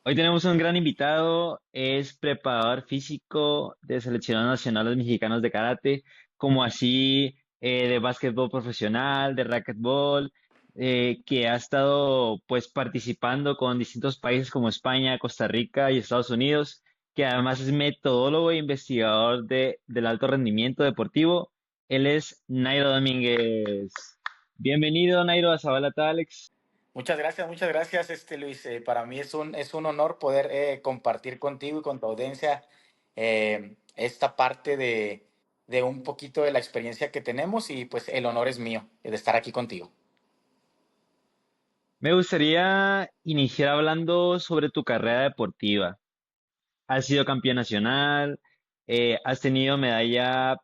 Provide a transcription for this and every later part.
Hoy tenemos un gran invitado, es preparador físico de seleccionados nacionales mexicanos de karate, como así de básquetbol profesional, de racquetball, que ha estado pues participando con distintos países como España, Costa Rica y Estados Unidos, que además es metodólogo e investigador del alto rendimiento deportivo. Él es Nairo Domínguez. Bienvenido, Nairo, a Zabala Alex. Muchas gracias, Luis. Para mí es un honor poder compartir contigo y con tu audiencia esta parte de un poquito de la experiencia que tenemos y pues el honor es mío de estar aquí contigo. Me gustaría iniciar hablando sobre tu carrera deportiva. Has sido campeón nacional, has tenido medalla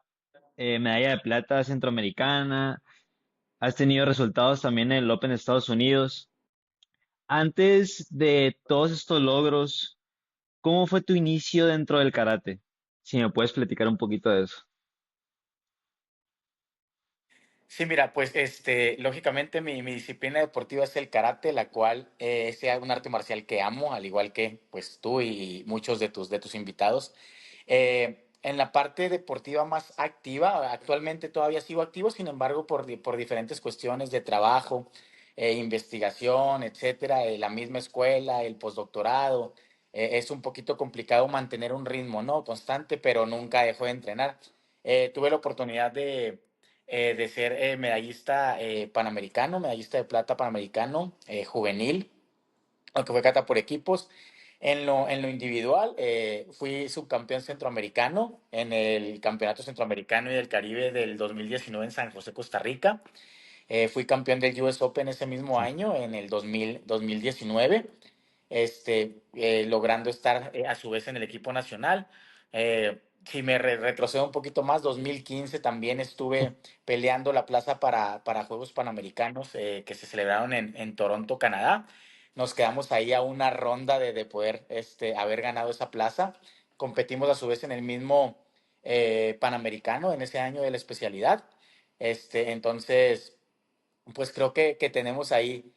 de plata centroamericana, has tenido resultados también en el Open de Estados Unidos. Antes de todos estos logros, ¿cómo fue tu inicio dentro del karate? Si me puedes platicar un poquito de eso. Sí, mira, pues lógicamente mi disciplina deportiva es el karate, la cual es un arte marcial que amo, al igual que pues tú y muchos de tus invitados. En la parte deportiva más activa, actualmente todavía sigo activo, sin embargo, por diferentes cuestiones de trabajo, investigación, etcétera, la misma escuela, el postdoctorado, es un poquito complicado mantener un ritmo, ¿no? Constante, pero nunca dejo de entrenar. Tuve la oportunidad de ser medallista panamericano, medallista de plata panamericano, juvenil, aunque fue cata por equipos. En lo individual, fui subcampeón centroamericano en el Campeonato Centroamericano y del Caribe del 2019 en San José, Costa Rica. Fui campeón del US Open ese mismo año, en el 2019, logrando estar a su vez en el equipo nacional. Si me retrocedo un poquito más, 2015 también estuve peleando la plaza para Juegos Panamericanos que se celebraron en Toronto, Canadá. Nos quedamos ahí a una ronda de poder haber ganado esa plaza. Competimos a su vez en el mismo Panamericano en ese año de la especialidad. Entonces, pues creo que tenemos ahí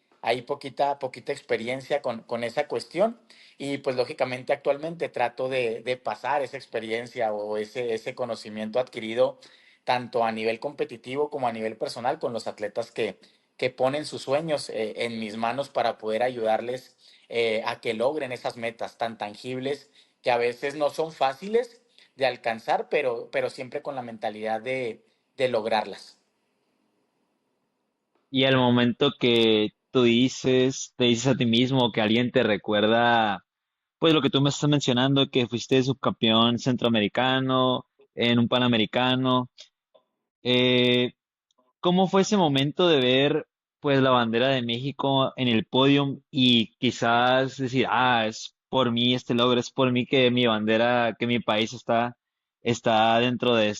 poquita experiencia con esa cuestión y pues lógicamente actualmente trato de pasar esa experiencia o ese conocimiento adquirido tanto a nivel competitivo como a nivel personal con los atletas que ponen sus sueños en mis manos para poder ayudarles a que logren esas metas tan tangibles que a veces no son fáciles de alcanzar, pero siempre con la mentalidad de lograrlas. Y al momento que te dices a ti mismo que alguien te recuerda, pues lo que tú me estás mencionando, que fuiste subcampeón centroamericano, en un panamericano, eh, ¿cómo fue ese momento de ver, pues, la bandera de México en el podium y quizás decir, ah, es por mí este logro, es por mí que mi bandera, que mi país está dentro de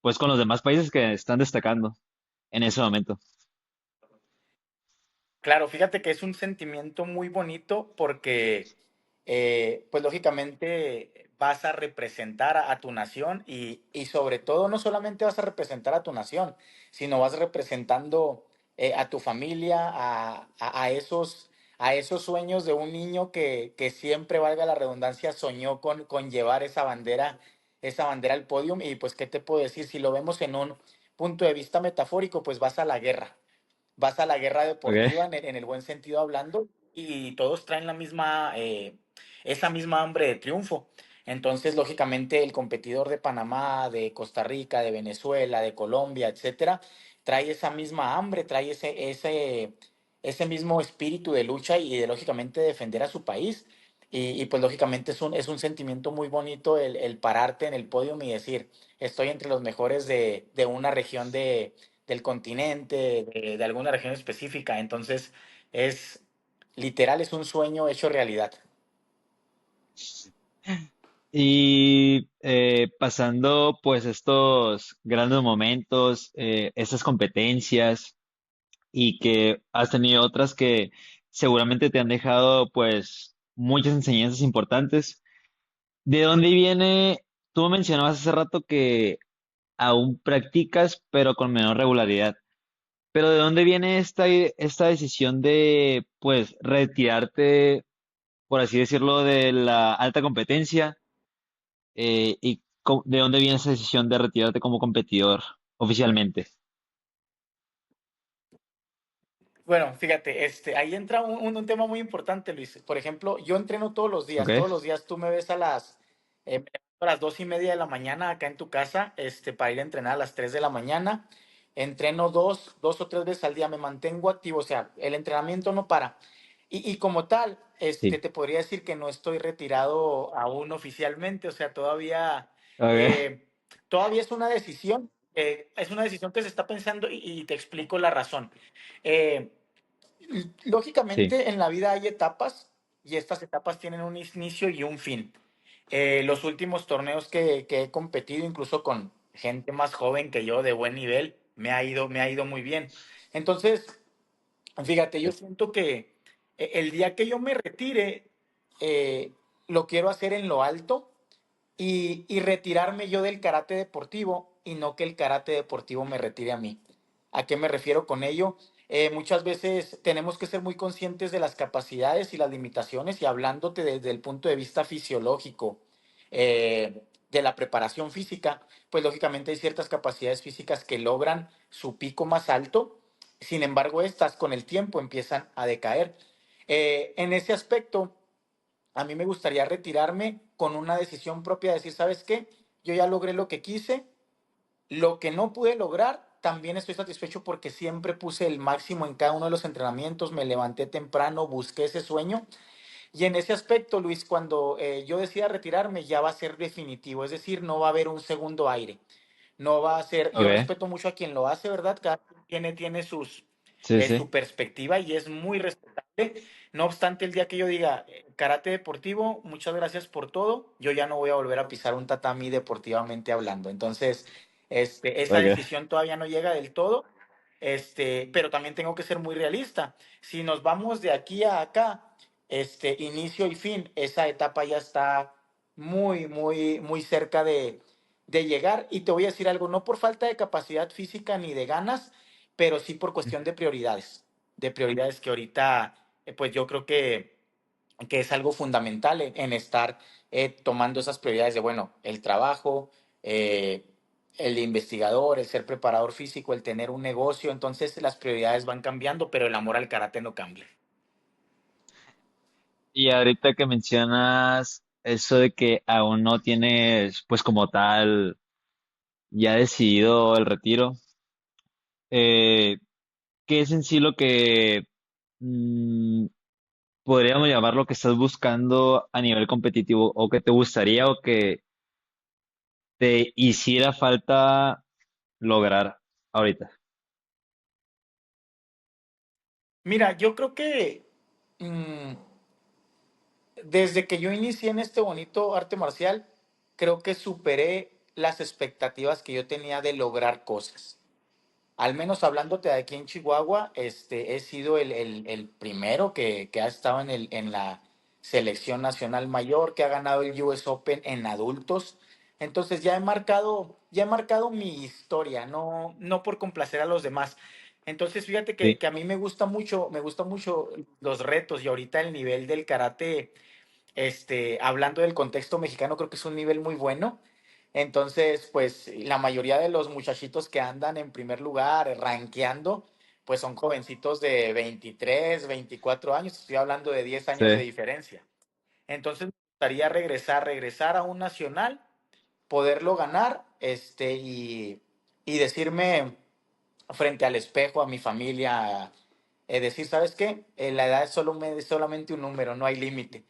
pues, con los demás países que están destacando en ese momento? Claro, fíjate que es un sentimiento muy bonito porque, pues lógicamente vas a representar a tu nación y sobre todo no solamente vas a representar a tu nación, sino vas representando a tu familia, a esos sueños de un niño que siempre, valga la redundancia, soñó con llevar esa bandera al podio. Y pues, ¿qué te puedo decir? Si lo vemos en un punto de vista metafórico, pues vas a la guerra ¿Ok? deportiva en el buen sentido hablando y todos traen la misma, esa misma hambre de triunfo. Entonces, lógicamente, el competidor de Panamá, de Costa Rica, de Venezuela, de Colombia, etcétera, trae esa misma hambre, trae ese mismo espíritu de lucha y de, lógicamente, defender a su país. Pues, lógicamente, es un sentimiento muy bonito el pararte en el podio y decir, estoy entre los mejores de una región del continente, de alguna región específica. Entonces, es literal, es un sueño hecho realidad. Y pasando pues estos grandes momentos, estas competencias y que has tenido otras que seguramente te han dejado pues muchas enseñanzas importantes. ¿De dónde viene? Tú mencionabas hace rato que aún practicas pero con menor regularidad. Pero ¿de dónde viene esta decisión de pues retirarte? por así decirlo, de la alta competencia y de dónde viene esa decisión de retirarte como competidor oficialmente. Bueno, fíjate, ahí entra un tema muy importante, Luis. Por ejemplo, yo entreno ¿Ok? todos los días tú me ves me levanto a las 2:30 de la mañana acá en tu casa, para ir a entrenar a las 3 de la mañana. Entreno dos o tres veces al día, me mantengo activo, o sea, el entrenamiento no para. Y como tal, Sí. te podría decir que no estoy retirado aún oficialmente, o sea, Ok. eh, todavía es una decisión que se está pensando y te explico la razón. Eh, Sí. Lógicamente en la vida hay etapas y estas etapas tienen un inicio y un fin. Los últimos torneos que he competido, incluso con gente más joven que yo, de buen nivel, me ha ido muy bien. Entonces, fíjate, yo siento que el día que yo me retire, lo quiero hacer en lo alto y retirarme yo del karate deportivo y no que el karate deportivo me retire a mí. ¿A qué me refiero con ello? Muchas veces tenemos que ser muy conscientes de las capacidades y las limitaciones y hablándote desde el punto de vista fisiológico, de la preparación física, pues lógicamente hay ciertas capacidades físicas que logran su pico más alto, sin embargo estas con el tiempo empiezan a decaer. En ese aspecto, a mí me gustaría retirarme con una decisión propia, de decir, ¿sabes qué? Yo ya logré lo que quise, lo que no pude lograr, también estoy satisfecho porque siempre puse el máximo en cada uno de los entrenamientos, me levanté temprano, busqué ese sueño. Y en ese aspecto, Luis, cuando yo decida retirarme, ya va a ser definitivo, es decir, no va a haber un segundo aire. No va a ser, yo Ok. respeto mucho a quien lo hace, ¿verdad? Cada quien tiene Sí, sí. su perspectiva y es muy respetable. No obstante, el día que yo diga karate deportivo, muchas gracias por todo, yo ya no voy a volver a pisar un tatami deportivamente hablando. Entonces, esa Ok. decisión todavía no llega del todo, pero también tengo que ser muy realista. Si nos vamos de aquí a acá, inicio y fin, esa etapa ya está muy cerca de llegar. Y te voy a decir algo, no por falta de capacidad física ni de ganas, pero sí por cuestión de prioridades que ahorita, pues yo creo que es algo fundamental en estar tomando esas prioridades de, bueno, el trabajo, eh, el de investigador, el ser preparador físico, el tener un negocio, entonces las prioridades van cambiando, pero el amor al karate no cambia. Y ahorita que mencionas eso de que aún no tienes, pues como tal, ya decidido el retiro, eh, ¿qué es en sí lo que mm, podríamos llamar lo que estás buscando a nivel competitivo o que te gustaría o que te hiciera falta lograr ahorita? Mira, yo creo que mm, desde que yo inicié en este bonito arte marcial, creo que superé las expectativas que yo tenía de lograr cosas. Al menos hablándote de aquí en Chihuahua, he sido el primero que ha estado en la selección nacional mayor, que ha ganado el US Open en adultos. Entonces ya he marcado mi historia, no por complacer a los demás. Entonces fíjate Sí. que a mí me gusta mucho los retos y ahorita el nivel del karate, hablando del contexto mexicano, creo que es un nivel muy bueno. Entonces, pues la mayoría de los muchachitos que andan en primer lugar, rankeando, pues son jovencitos de 23, 24 años. Estoy hablando de 10 Sí, años de diferencia. Entonces, me gustaría regresar a un nacional, poderlo ganar, y decirme frente al espejo a mi familia, decir, ¿sabes qué? La edad es solamente un número, no hay límite.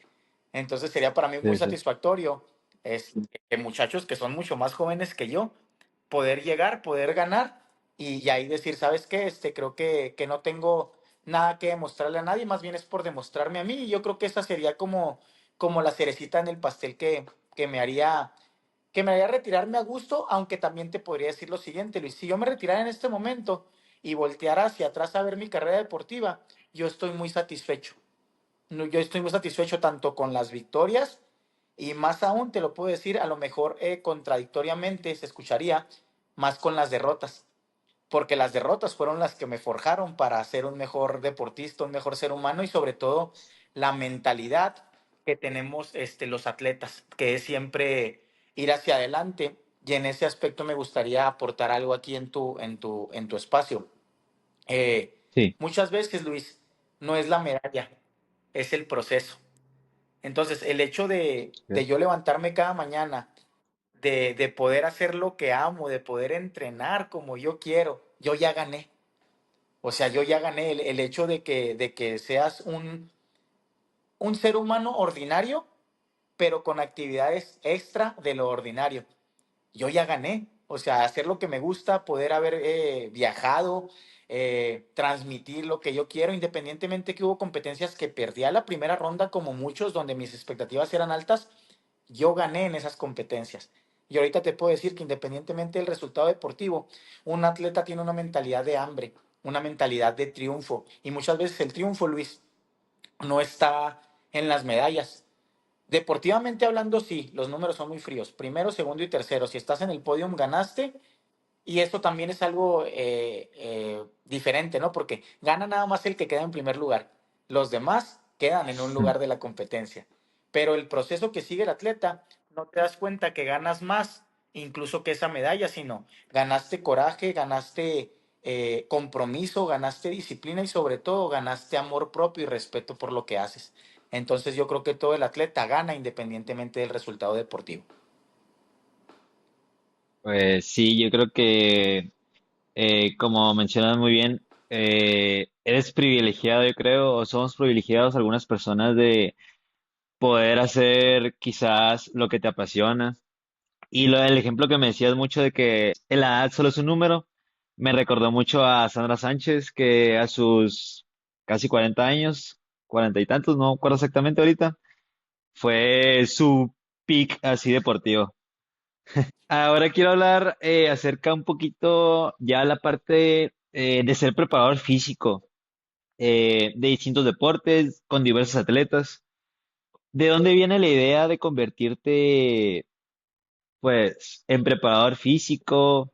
Entonces sería para mí muy sí, sí. satisfactorio, que muchachos que son mucho más jóvenes que yo, poder llegar, poder ganar y ahí decir, ¿sabes qué? Creo que no tengo nada que demostrarle a nadie, más bien es por demostrarme a mí y yo creo que esa sería como la cerecita en el pastel que me haría retirarme a gusto, aunque también te podría decir lo siguiente, Luis, si yo me retirara en este momento y volteara hacia atrás a ver mi carrera deportiva, yo estoy muy satisfecho. No, yo estoy muy satisfecho tanto con las victorias y más aún, te lo puedo decir, a lo mejor contradictoriamente se escucharía más con las derrotas, porque las derrotas fueron las que me forjaron para ser un mejor deportista, un mejor ser humano y sobre todo la mentalidad que tenemos los atletas, que es siempre ir hacia adelante. Y en ese aspecto me gustaría aportar algo aquí en tu espacio. Eh, Sí, Muchas veces, Luis, no es la medalla, es el proceso. Entonces, el hecho de ok. yo levantarme cada mañana, de poder hacer lo que amo, de poder entrenar como yo quiero, yo ya gané. O sea, yo ya gané el hecho de que seas un ser humano ordinario, pero con actividades extra de lo ordinario. Yo ya gané. O sea, hacer lo que me gusta, poder haber viajado, transmitir lo que yo quiero, independientemente que hubo competencias que perdí a la primera ronda, como muchos, donde mis expectativas eran altas, yo gané en esas competencias. Y ahorita te puedo decir que independientemente del resultado deportivo, un atleta tiene una mentalidad de hambre, una mentalidad de triunfo. Y muchas veces el triunfo, Luis, no está en las medallas. Deportivamente hablando, sí, los números son muy fríos. Primero, segundo y tercero. Si estás en el podium, ganaste. Y esto también es algo diferente, ¿no? Porque gana nada más el que queda en primer lugar. Los demás quedan en un lugar de la competencia. Pero el proceso que sigue el atleta, no te das cuenta que ganas más incluso que esa medalla, sino ganaste coraje, ganaste compromiso, ganaste disciplina y sobre todo ganaste amor propio y respeto por lo que haces. Entonces yo creo que todo el atleta gana independientemente del resultado deportivo. Pues sí, yo creo que como mencionas muy bien, eres privilegiado, yo creo, o somos privilegiados algunas personas de poder hacer quizás lo que te apasiona. Y lo del ejemplo que me decías mucho de que la edad solo es un número, me recordó mucho a Sandra Sánchez, que a sus casi 40 años, 40 y tantos, no me acuerdo exactamente ahorita, fue su peak así deportivo. Ahora quiero hablar acerca un poquito ya la parte de ser preparador físico de distintos deportes con diversos atletas. ¿De dónde viene la idea de convertirte, pues, en preparador físico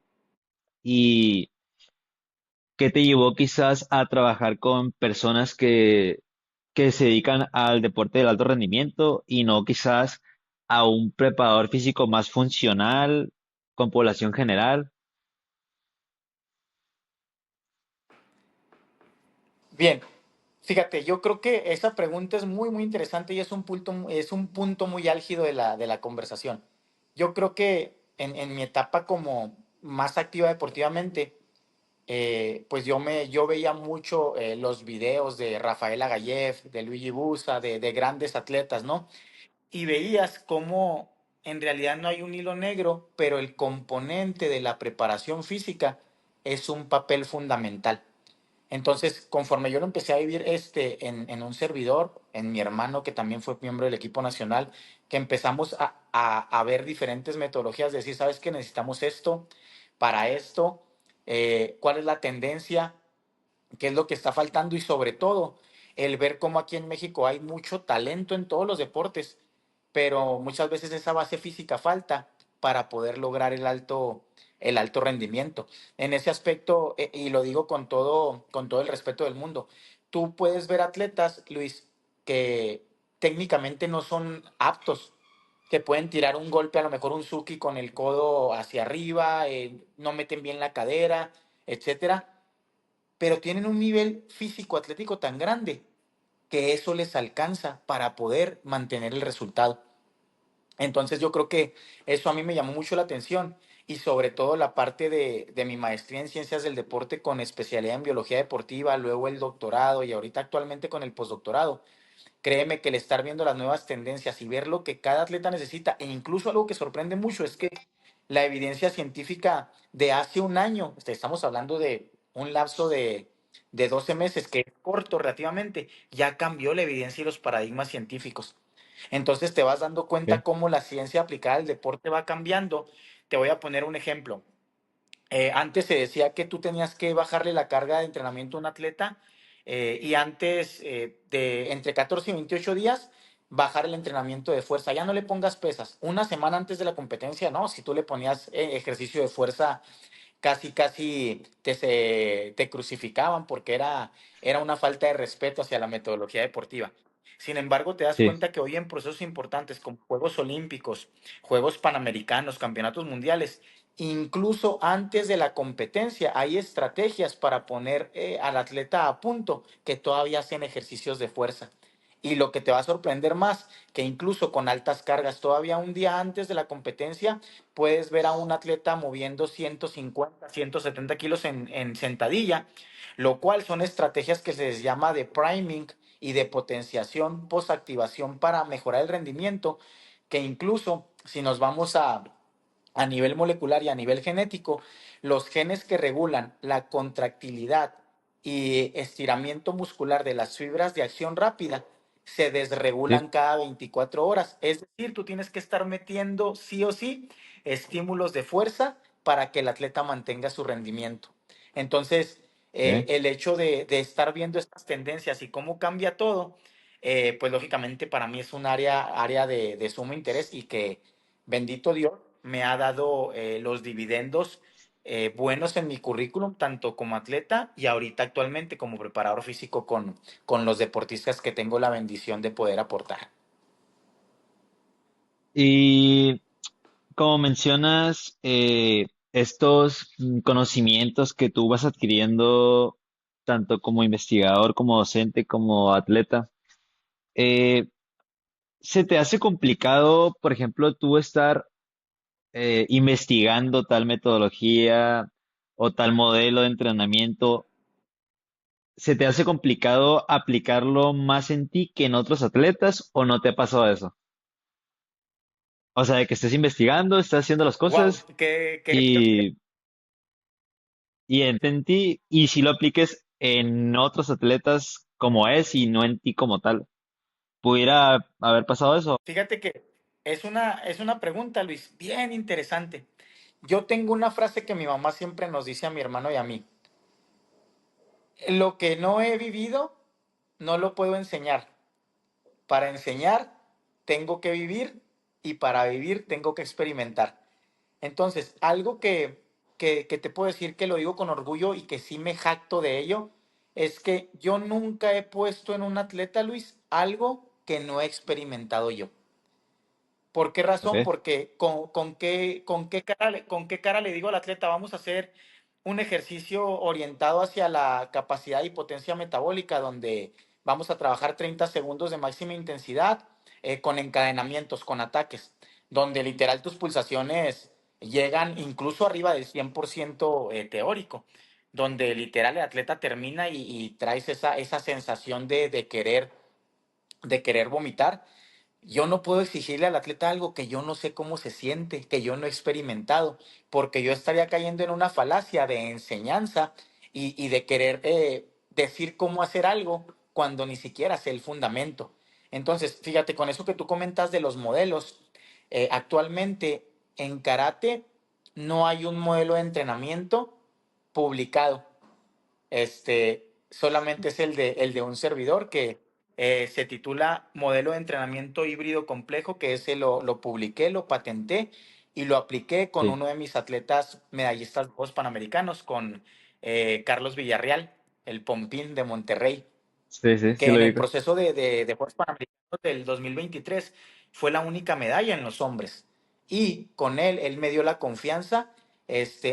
y qué te llevó quizás a trabajar con personas que se dedican al deporte del alto rendimiento y no quizás a un preparador físico más funcional con población general? Bien, fíjate, yo creo que esa pregunta es muy interesante y es un punto muy álgido de la conversación. Yo creo que en mi etapa como más activa deportivamente, pues yo veía mucho los videos de Rafael Agayev, de Luigi Busa, de grandes atletas, ¿no? Y veías cómo en realidad no hay un hilo negro, pero el componente de la preparación física es un papel fundamental. Entonces, conforme yo lo empecé a vivir en un servidor, en mi hermano, que también fue miembro del equipo nacional, que empezamos a ver diferentes metodologías, decir, ¿sabes qué? Necesitamos esto para esto, cuál es la tendencia, qué es lo que está faltando y sobre todo el ver cómo aquí en México hay mucho talento en todos los deportes, pero muchas veces esa base física falta para poder lograr el alto rendimiento. En ese aspecto, y lo digo con todo el respeto del mundo, tú puedes ver atletas, Luis, que técnicamente no son aptos, que pueden tirar un golpe, a lo mejor un Suki con el codo hacia arriba, no meten bien la cadera, etcétera, pero tienen un nivel físico atlético tan grande que eso les alcanza para poder mantener el resultado. Entonces yo creo que eso a mí me llamó mucho la atención y sobre todo la parte de mi maestría en ciencias del deporte con especialidad en biología deportiva, luego el doctorado y ahorita actualmente con el postdoctorado. Créeme que el estar viendo las nuevas tendencias y ver lo que cada atleta necesita, e incluso algo que sorprende mucho es que la evidencia científica de hace un año, estamos hablando de un lapso de 12 meses, que es corto relativamente, ya cambió la evidencia y los paradigmas científicos. Entonces te vas dando cuenta ¿Ok? cómo la ciencia aplicada al deporte va cambiando. Te voy a poner un ejemplo. Antes se decía que tú tenías que bajarle la carga de entrenamiento a un atleta y antes de entre 14 y 28 días bajar el entrenamiento de fuerza. Ya no le pongas pesas. Una semana antes de la competencia, no. Si tú le ponías ejercicio de fuerza, casi te crucificaban porque era una falta de respeto hacia la metodología deportiva. Sin embargo, te das Sí, cuenta que hoy en procesos importantes como Juegos Olímpicos, Juegos Panamericanos, Campeonatos Mundiales, incluso antes de la competencia, hay estrategias para poner al atleta a punto que todavía hacen ejercicios de fuerza. Y lo que te va a sorprender más, que incluso con altas cargas, todavía un día antes de la competencia, puedes ver a un atleta moviendo 150, 170 kilos en sentadilla, lo cual son estrategias que se les llama de priming y de potenciación postactivación para mejorar el rendimiento, que incluso si nos vamos a nivel molecular y a nivel genético, los genes que regulan la contractilidad y estiramiento muscular de las fibras de acción rápida se sí. desregulan cada 24 horas. Es decir, tú tienes que estar metiendo sí o sí estímulos de fuerza para que el atleta mantenga su rendimiento. Entonces, Ok. el hecho de estar viendo estas tendencias y cómo cambia todo, pues lógicamente para mí es un área de sumo interés y que, bendito Dios, me ha dado los dividendos buenos en mi currículum, tanto como atleta y ahorita actualmente como preparador físico con los deportistas que tengo la bendición de poder aportar. Y como mencionas, estos conocimientos que tú vas adquiriendo, tanto como investigador, como docente, como atleta, eh, ¿se te hace complicado, por ejemplo, tú estar investigando tal metodología o tal modelo de entrenamiento? ¿Se te hace complicado aplicarlo más en ti que en otros atletas o no te ha pasado eso? O sea, de que estés investigando, estás haciendo las Wow, cosas y, y en ti, y si lo apliques en otros atletas como es y no en ti como tal. ¿Pudiera haber pasado eso? fíjate que es una pregunta, Luis, bien interesante. Yo tengo una frase que mi mamá siempre nos dice a mi hermano y a mí. Lo que no he vivido, no lo puedo enseñar. Para enseñar, tengo que vivir y para vivir, tengo que experimentar. Entonces, algo que te puedo decir que lo digo con orgullo y que sí me jacto de ello, es que yo nunca he puesto en un atleta, Luis, algo que no he experimentado yo. ¿Por qué Ok, razón? Porque con qué cara le digo al atleta, vamos a hacer un ejercicio orientado hacia la capacidad y potencia metabólica, donde vamos a trabajar 30 segundos de máxima intensidad con encadenamientos, con ataques, donde literal tus pulsaciones llegan incluso arriba del 100% teórico, donde literal el atleta termina y traes esa sensación de querer vomitar. Yo no puedo exigirle al atleta algo que yo no sé cómo se siente, que yo no he experimentado, porque yo estaría cayendo en una falacia de enseñanza y de querer decir cómo hacer algo cuando ni siquiera sé el fundamento. Entonces, fíjate, con eso que tú comentas de los modelos, actualmente en karate no hay un modelo de entrenamiento publicado. Solamente es el de un servidor que se titula Modelo de Entrenamiento Híbrido Complejo, que ese lo publiqué, lo patenté y lo apliqué con sí, uno de mis atletas medallistas de Juegos Panamericanos, con Carlos Villarreal, el Pompín de Monterrey, sí, sí, sí que lo en el digo. proceso de Juegos Panamericanos del 2023 fue la única medalla en los hombres. Y con él me dio la confianza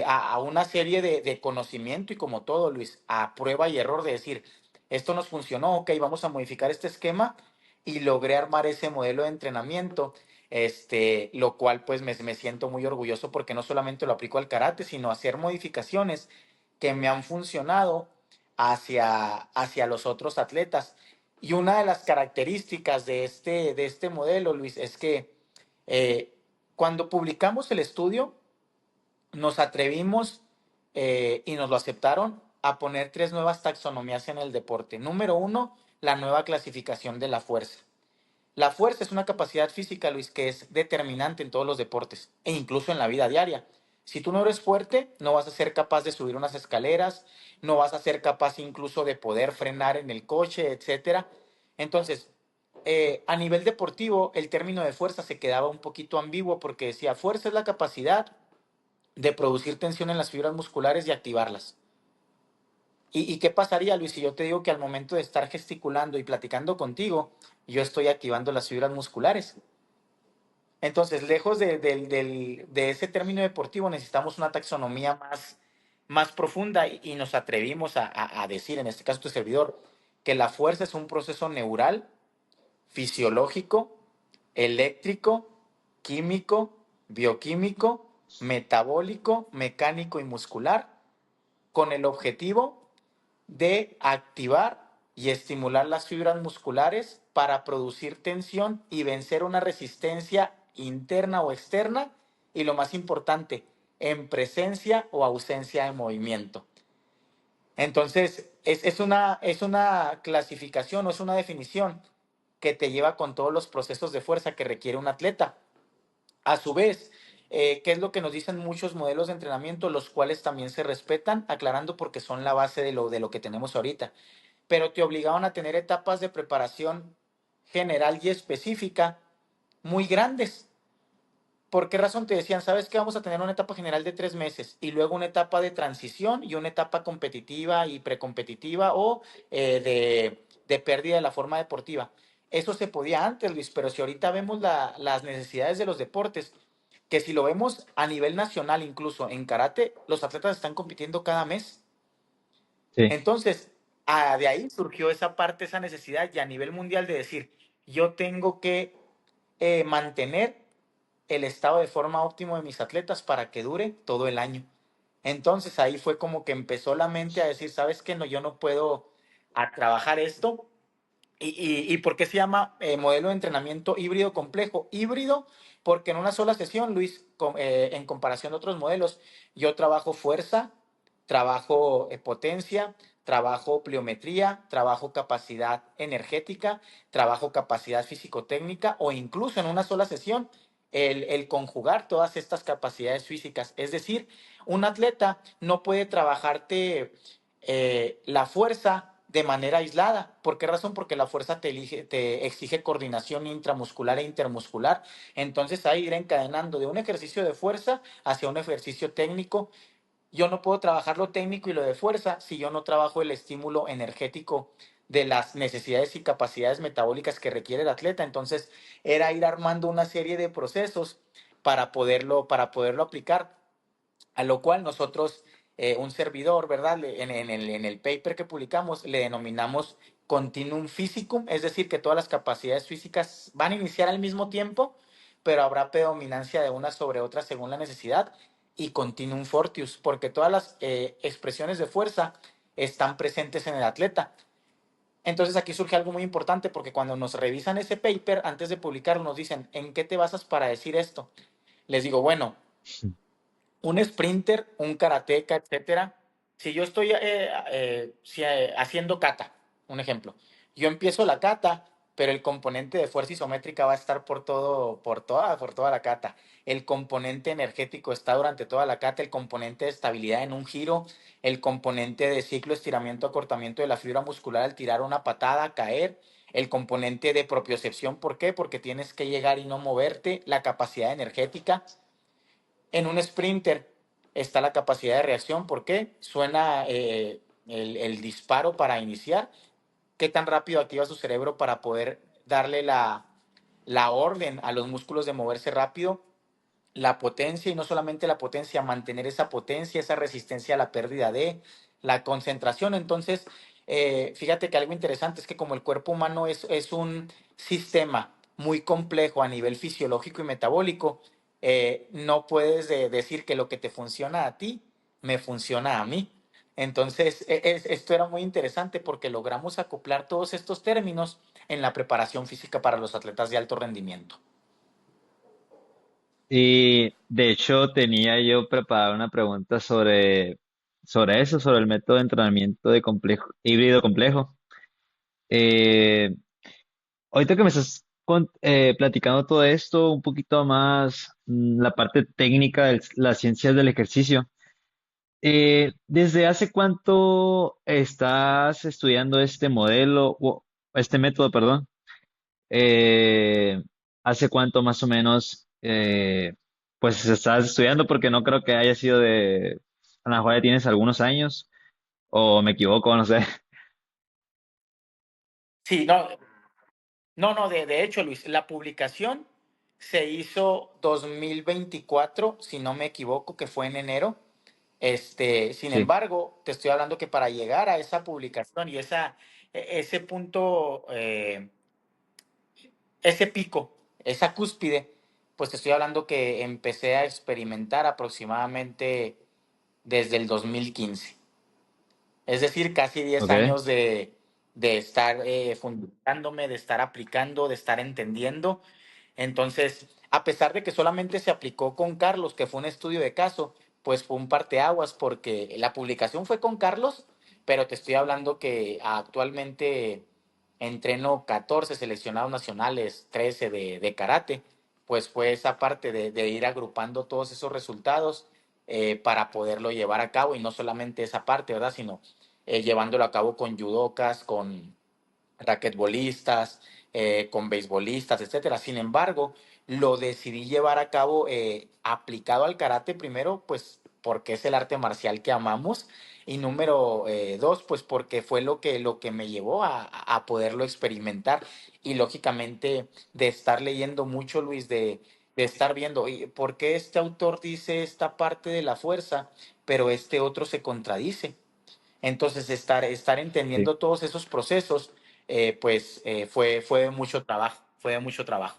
a una serie de conocimiento y como todo, Luis, a prueba y error de decir, esto nos funcionó, ok, vamos a modificar este esquema y logré armar ese modelo de entrenamiento, lo cual pues me siento muy orgulloso porque no solamente lo aplico al karate, sino a hacer modificaciones que me han funcionado hacia los otros atletas. Y una de las características de este modelo, Luis, es que cuando publicamos el estudio, nos atrevimos y nos lo aceptaron a poner tres nuevas taxonomías en el deporte. Número uno, la nueva clasificación de la fuerza. La fuerza es una capacidad física, Luis, que es determinante en todos los deportes e incluso en la vida diaria. Si tú no eres fuerte, no vas a ser capaz de subir unas escaleras, no vas a ser capaz incluso de poder frenar en el coche, etcétera. Entonces, a nivel deportivo, el término de fuerza se quedaba un poquito ambiguo porque decía, fuerza es la capacidad de producir tensión en las fibras musculares y activarlas. ¿Y qué pasaría, Luis, si yo te digo que al momento de estar gesticulando y platicando contigo, yo estoy activando las fibras musculares? Entonces, lejos de ese término deportivo, necesitamos una taxonomía más profunda y nos atrevimos a decir, en este caso tu servidor, que la fuerza es un proceso neural, fisiológico, eléctrico, químico, bioquímico, metabólico, mecánico y muscular, con el objetivo de activar y estimular las fibras musculares para producir tensión y vencer una resistencia interna o externa y lo más importante, en presencia o ausencia de movimiento. Entonces, es una clasificación o es una definición que te lleva con todos los procesos de fuerza que requiere un atleta. A su vez, ¿qué es lo que nos dicen muchos modelos de entrenamiento, los cuales también se respetan, aclarando porque son la base de lo que tenemos ahorita? Pero te obligaban a tener etapas de preparación general y específica muy grandes. ¿Por qué razón te decían, sabes que vamos a tener una etapa general de 3 meses y luego una etapa de transición y una etapa competitiva y precompetitiva o de pérdida de la forma deportiva? Eso se podía antes, Luis, pero si ahorita vemos las necesidades de los deportes, que si lo vemos a nivel nacional, incluso en karate, los atletas están compitiendo cada mes. Sí. Entonces, de ahí surgió esa parte, esa necesidad y a nivel mundial de decir, yo tengo que mantener el estado de forma óptimo de mis atletas para que dure todo el año. Entonces ahí fue como que empezó la mente a decir, ¿sabes qué? No, yo no puedo trabajar esto. ¿Y por qué se llama modelo de entrenamiento híbrido complejo? Híbrido porque en una sola sesión, Luis, en comparación a otros modelos, yo trabajo fuerza, trabajo potencia, trabajo pliometría, trabajo capacidad energética, trabajo capacidad físico-técnica o incluso en una sola sesión el conjugar todas estas capacidades físicas. Es decir, un atleta no puede trabajarte la fuerza de manera aislada. ¿Por qué razón? Porque la fuerza te exige coordinación intramuscular e intermuscular. Entonces ahí ir encadenando de un ejercicio de fuerza hacia un ejercicio técnico. Yo no puedo trabajar lo técnico y lo de fuerza si yo no trabajo el estímulo energético de las necesidades y capacidades metabólicas que requiere el atleta. Entonces era ir armando una serie de procesos para poderlo aplicar, a lo cual nosotros, un servidor, ¿verdad? En el paper que publicamos le denominamos continuum physicum, es decir, que todas las capacidades físicas van a iniciar al mismo tiempo, pero habrá predominancia de una sobre otra según la necesidad, y continuum fortius, porque todas las expresiones de fuerza están presentes en el atleta. Entonces aquí surge algo muy importante porque cuando nos revisan ese paper, antes de publicarlo, nos dicen, ¿en qué te basas para decir esto? Les digo, bueno, un sprinter, un karateca, etcétera, si yo estoy haciendo kata, un ejemplo, yo empiezo la kata, pero el componente de fuerza isométrica va a estar por toda la kata. El componente energético está durante toda la kata, el componente de estabilidad en un giro, el componente de ciclo, estiramiento, acortamiento de la fibra muscular al tirar una patada, caer, el componente de propiocepción, ¿por qué? Porque tienes que llegar y no moverte, la capacidad energética. En un sprinter está la capacidad de reacción. ¿Por qué? Suena el disparo para iniciar. ¿Qué tan rápido activa su cerebro para poder darle la orden a los músculos de moverse rápido? La potencia, y no solamente la potencia, mantener esa potencia, esa resistencia a la pérdida de la concentración. Entonces, fíjate que algo interesante es que como el cuerpo humano es un sistema muy complejo a nivel fisiológico y metabólico, no puedes decir que lo que te funciona a ti me funciona a mí. Entonces, esto era muy interesante porque logramos acoplar todos estos términos en la preparación física para los atletas de alto rendimiento. Y de hecho tenía yo preparada una pregunta sobre eso, sobre el método de entrenamiento de complejo, híbrido complejo. Eh, Ahorita que me estás platicando todo esto, un poquito más la parte técnica de las ciencias del ejercicio. ¿Desde hace cuánto estás estudiando este modelo, o este método, perdón? Eh, ¿Hace cuánto más o menos pues estás estudiando? Porque no creo que haya sido a lo mejor ya tienes algunos años, O me equivoco, no sé. Sí, no, no, de hecho, Luis, la publicación se hizo 2024, si no me equivoco, que fue en enero. Sin Sí, embargo, te estoy hablando que para llegar a esa publicación y ese punto, ese pico, esa cúspide, pues te estoy hablando que empecé a experimentar aproximadamente desde el 2015. Es decir, casi 10 ok. años de estar fundándome, de estar aplicando, de estar entendiendo. Entonces, a pesar de que solamente se aplicó con Carlos, que fue un estudio de caso, pues fue un parteaguas porque la publicación fue con Carlos, pero te estoy hablando que actualmente entreno 14 seleccionados nacionales, 13 de karate, pues fue esa parte de ir agrupando todos esos resultados para poderlo llevar a cabo y no solamente esa parte, ¿verdad? Sino llevándolo a cabo con judocas, con raquetbolistas, con beisbolistas, etcétera. Sin embargo, lo decidí llevar a cabo aplicado al karate primero, pues porque es el arte marcial que amamos y número dos, pues porque fue lo que me llevó a poderlo experimentar y lógicamente de estar leyendo mucho, Luis, de estar viendo, ¿y por qué este autor dice esta parte de la fuerza, pero este otro se contradice? Entonces, estar Sí. entendiendo todos esos procesos, fue de mucho trabajo, fue de mucho trabajo.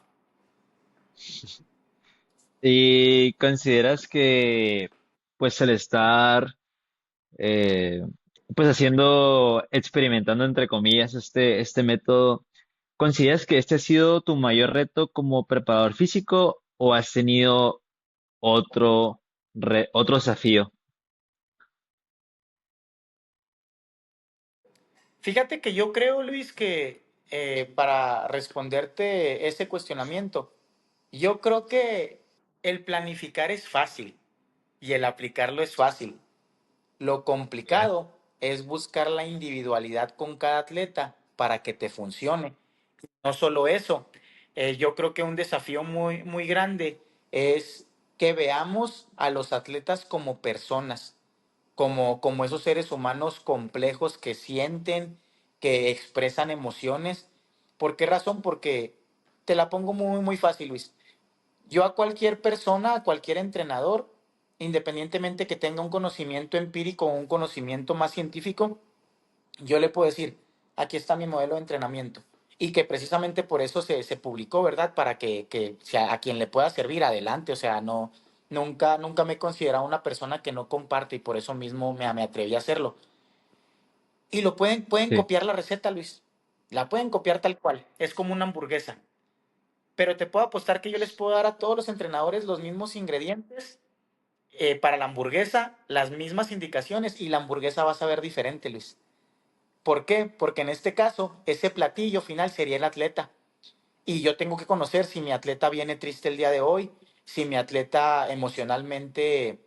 ¿Y consideras que pues el estar eh, pues haciendo, experimentando entre comillas este método, consideras que este ha sido tu mayor reto como preparador físico o has tenido otro, otro desafío? Fíjate que yo creo, Luis, que para responderte ese cuestionamiento, yo creo que el planificar es fácil y el aplicarlo es fácil. Lo Ok. complicado es buscar la individualidad con cada atleta para que te funcione. No solo eso, yo creo que un desafío muy grande es que veamos a los atletas como personas, como esos seres humanos complejos que sienten, que expresan emociones. ¿Por qué razón? Porque te la pongo muy fácil, Luis. Yo a cualquier persona, a cualquier entrenador, independientemente que tenga un conocimiento empírico o un conocimiento más científico, yo le puedo decir, aquí está mi modelo de entrenamiento. Y que precisamente por eso se publicó, ¿verdad? Para que sea, a quien le pueda servir adelante. O sea, no, nunca me he considerado una persona que no comparte y por eso mismo me atreví a hacerlo. Y pueden Sí, copiar la receta, Luis. La pueden copiar tal cual. Es como una hamburguesa. Pero te puedo apostar que yo les puedo dar a todos los entrenadores los mismos ingredientes para la hamburguesa, las mismas indicaciones y la hamburguesa va a saber diferente, Luis. ¿Por qué? Porque en este caso, ese platillo final sería el atleta. Y yo tengo que conocer si mi atleta viene triste el día de hoy, si mi atleta emocionalmente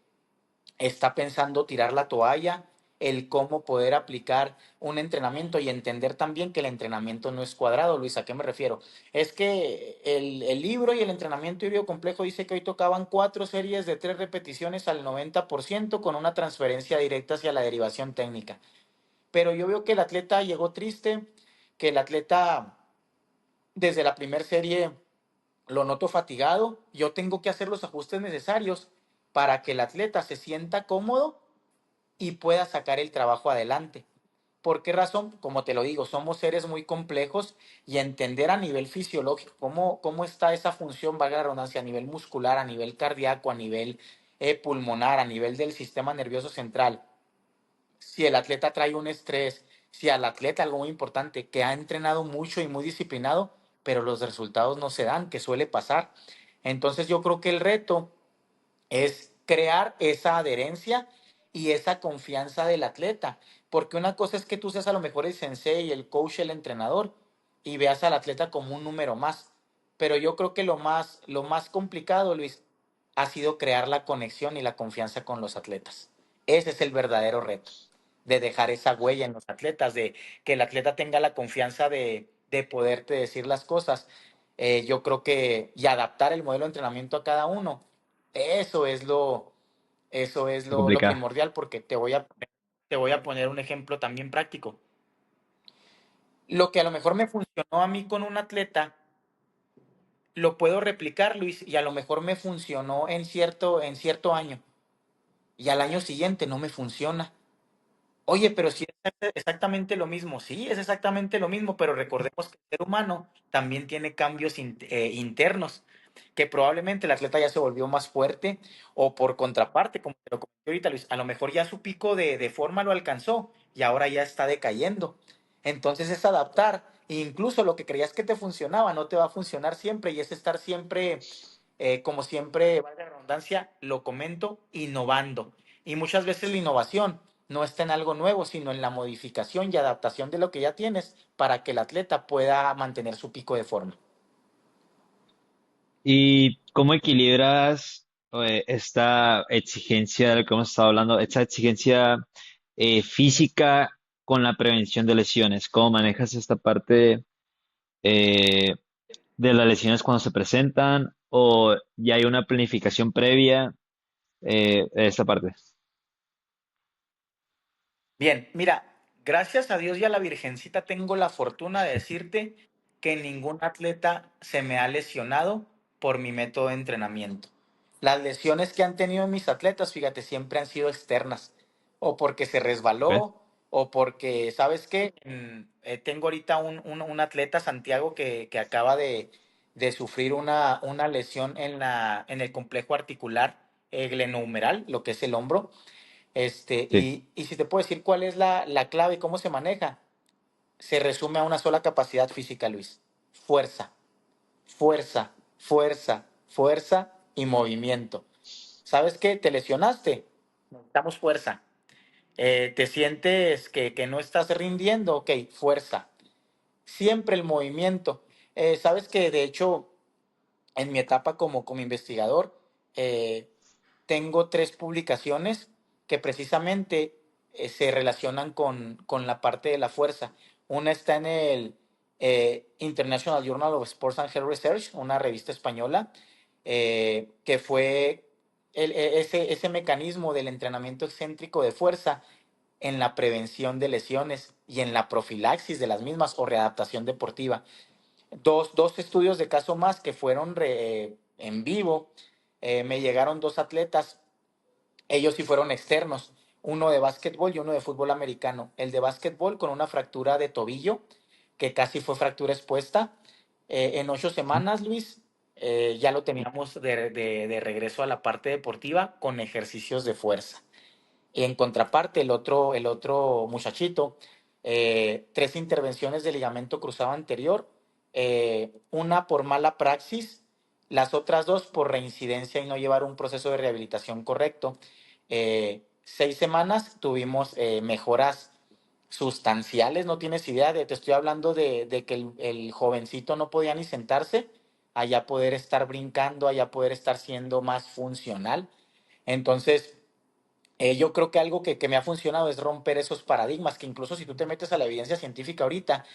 está pensando tirar la toalla, el cómo poder aplicar un entrenamiento y entender también que el entrenamiento no es cuadrado, Luis, ¿a qué me refiero? Es que el libro y el entrenamiento híbrido complejo dice que hoy tocaban 4 series de 3 repeticiones al 90% con una transferencia directa hacia la derivación técnica. Pero yo veo que el atleta llegó triste, que el atleta desde la primera serie lo noto fatigado, yo tengo que hacer los ajustes necesarios para que el atleta se sienta cómodo y pueda sacar el trabajo adelante. ¿Por qué razón? Como te lo digo, somos seres muy complejos y entender a nivel fisiológico cómo está esa función, valga la redundancia, a nivel muscular, a nivel cardíaco, a nivel pulmonar, a nivel del sistema nervioso central, si el atleta trae un estrés, si al atleta, algo muy importante, que ha entrenado mucho y muy disciplinado, pero los resultados no se dan, que suele pasar. Entonces yo creo que el reto es crear esa adherencia y esa confianza del atleta, porque una cosa es que tú seas a lo mejor el sensei, el coach, el entrenador, y veas al atleta como un número más, pero yo creo que lo más complicado, Luis, ha sido crear la conexión y la confianza con los atletas. Ese es el verdadero reto, de dejar esa huella en los atletas, de que el atleta tenga la confianza de poderte decir las cosas. Yo creo que, y adaptar el modelo de entrenamiento a cada uno, eso es lo, eso es se lo complica. primordial, porque te voy a... Te voy a poner un ejemplo también práctico. Lo que a lo mejor me funcionó a mí con un atleta, lo puedo replicar, Luis, y a lo mejor me funcionó en cierto año, y al año siguiente no me funciona. Oye, pero si es exactamente lo mismo, sí, es exactamente lo mismo, pero recordemos que el ser humano también tiene cambios internos, que probablemente el atleta ya se volvió más fuerte, o por contraparte, como te lo comenté ahorita, Luis, a lo mejor ya su pico de forma lo alcanzó y ahora ya está decayendo. Entonces es adaptar, e incluso lo que creías que te funcionaba no te va a funcionar siempre, y es estar siempre, como siempre, valga la redundancia, lo comento, innovando. Y muchas veces la innovación no está en algo nuevo, sino en la modificación y adaptación de lo que ya tienes para que el atleta pueda mantener su pico de forma. ¿Y cómo equilibras esta exigencia de lo que hemos estado hablando, esta exigencia física con la prevención de lesiones? ¿Cómo manejas esta parte eh, de las lesiones cuando se presentan o ya hay una planificación previa de esta parte? Bien, mira, gracias a Dios y a la Virgencita tengo la fortuna de decirte que ningún atleta se me ha lesionado por mi método de entrenamiento. Las lesiones que han tenido mis atletas, fíjate, siempre han sido externas, o porque se ¿Ok? resbaló, o porque, ¿sabes qué? Tengo ahorita un atleta, Santiago, que acaba de sufrir una lesión en el complejo articular glenohumeral, lo que es el hombro. Sí. Y si te puedo decir cuál es la clave y cómo se maneja, se resume a una sola capacidad física, Luis. Fuerza, fuerza, fuerza, fuerza y movimiento. ¿Sabes qué? ¿Te lesionaste? Necesitamos fuerza. ¿Te sientes que no estás rindiendo? Ok, fuerza. Siempre el movimiento. ¿Sabes que de hecho en mi etapa como investigador, eh, tengo 3 publicaciones que precisamente se relacionan con la parte de la fuerza? Una está en el International Journal of Sports and Health Research, una revista española, que fue ese mecanismo del entrenamiento excéntrico de fuerza en la prevención de lesiones y en la profilaxis de las mismas o readaptación deportiva. Dos estudios de caso más que fueron en vivo. Me llegaron 2 atletas, ellos sí fueron externos, uno de básquetbol y uno de fútbol americano. El de básquetbol con una fractura de tobillo, que casi fue fractura expuesta. En 8 semanas, Luis, ya lo teníamos de regreso a la parte deportiva con ejercicios de fuerza. Y en contraparte, el otro muchachito, 3 intervenciones de ligamento cruzado anterior, una por mala praxis, las otras 2 por reincidencia y no llevar un proceso de rehabilitación correcto. 6 semanas tuvimos mejoras sustanciales, no tienes idea, te estoy hablando de que el jovencito no podía ni sentarse, allá poder estar brincando, allá poder estar siendo más funcional. Entonces, yo creo que algo que me ha funcionado es romper esos paradigmas, que incluso si tú te metes a la evidencia científica ahorita,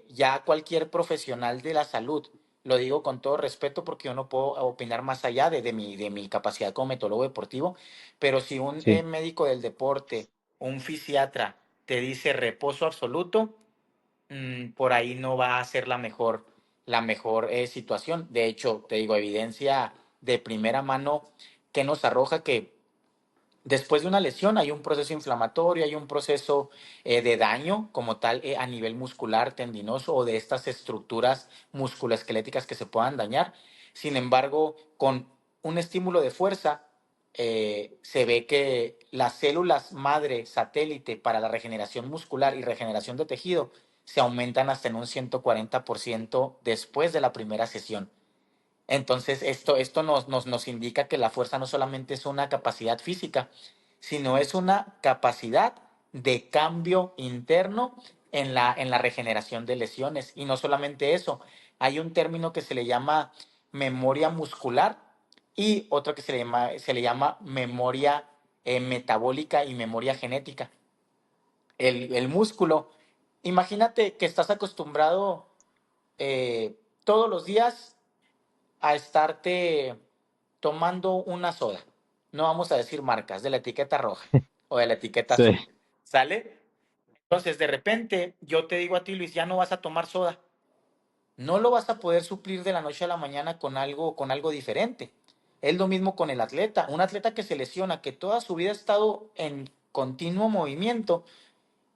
ya cualquier profesional de la salud, lo digo con todo respeto porque yo no puedo opinar más allá de mi capacidad como metólogo deportivo, pero si un Sí. médico del deporte, un fisiatra, te dice reposo absoluto, por ahí no va a ser la mejor situación. De hecho, te digo, evidencia de primera mano que nos arroja que después de una lesión hay un proceso inflamatorio, hay un proceso de daño como tal a nivel muscular, tendinoso o de estas estructuras musculoesqueléticas que se puedan dañar. Sin embargo, con un estímulo de fuerza, se ve que las células madre satélite para la regeneración muscular y regeneración de tejido se aumentan hasta en un 140% después de la primera sesión. Entonces, esto nos indica que la fuerza no solamente es una capacidad física, sino es una capacidad de cambio interno en la regeneración de lesiones. Y no solamente eso, hay un término que se le llama memoria muscular y otro que se le llama memoria metabólica y memoria genética. El músculo, imagínate que estás acostumbrado todos los días a estarte tomando una soda. No vamos a decir marcas, de la etiqueta roja o de la etiqueta Sí. azul. ¿sale? Entonces, de repente, yo te digo a ti, Luis, ya no vas a tomar soda. No lo vas a poder suplir de la noche a la mañana con algo diferente. Es lo mismo con el atleta. Un atleta que se lesiona, que toda su vida ha estado en continuo movimiento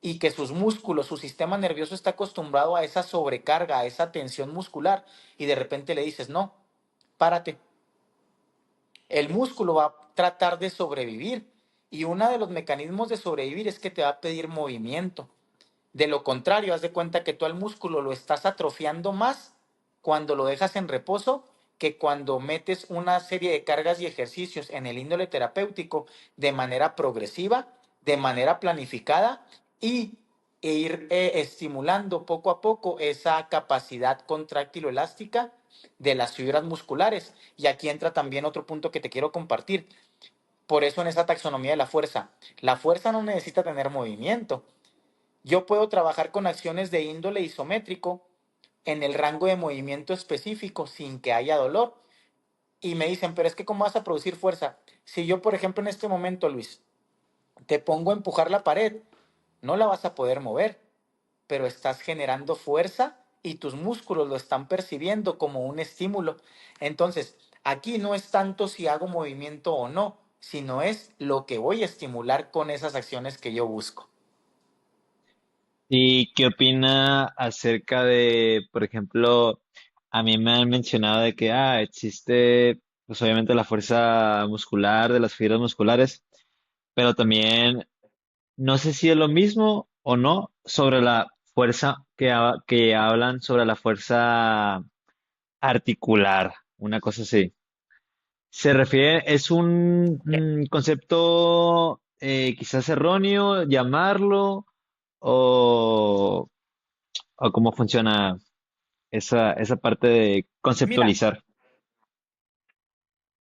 y que sus músculos, su sistema nervioso está acostumbrado a esa sobrecarga, a esa tensión muscular, y de repente le dices, no, párate. El músculo va a tratar de sobrevivir y uno de los mecanismos de sobrevivir es que te va a pedir movimiento. De lo contrario, haz de cuenta que tú al músculo lo estás atrofiando más cuando lo dejas en reposo que cuando metes una serie de cargas y ejercicios en el índole terapéutico de manera progresiva, de manera planificada y ir estimulando poco a poco esa capacidad contráctil o elástica de las fibras musculares. Y aquí entra también otro punto que te quiero compartir. Por eso en esa taxonomía de la fuerza no necesita tener movimiento. Yo puedo trabajar con acciones de índole isométrico en el rango de movimiento específico sin que haya dolor. Y me dicen, pero es que ¿cómo vas a producir fuerza? Si yo, por ejemplo, en este momento, Luis, te pongo a empujar la pared, no la vas a poder mover, pero estás generando fuerza y tus músculos lo están percibiendo como un estímulo. Entonces, aquí no es tanto si hago movimiento o no, sino es lo que voy a estimular con esas acciones que yo busco. ¿Y qué opina acerca de, por ejemplo, a mí me han mencionado de que existe, pues obviamente la fuerza muscular de las fibras musculares, pero también no sé si es lo mismo o no sobre la fuerza que hablan sobre la fuerza articular, una cosa así. Se refiere, es un concepto quizás erróneo llamarlo o, o cómo funciona esa parte de Mira, conceptualizar.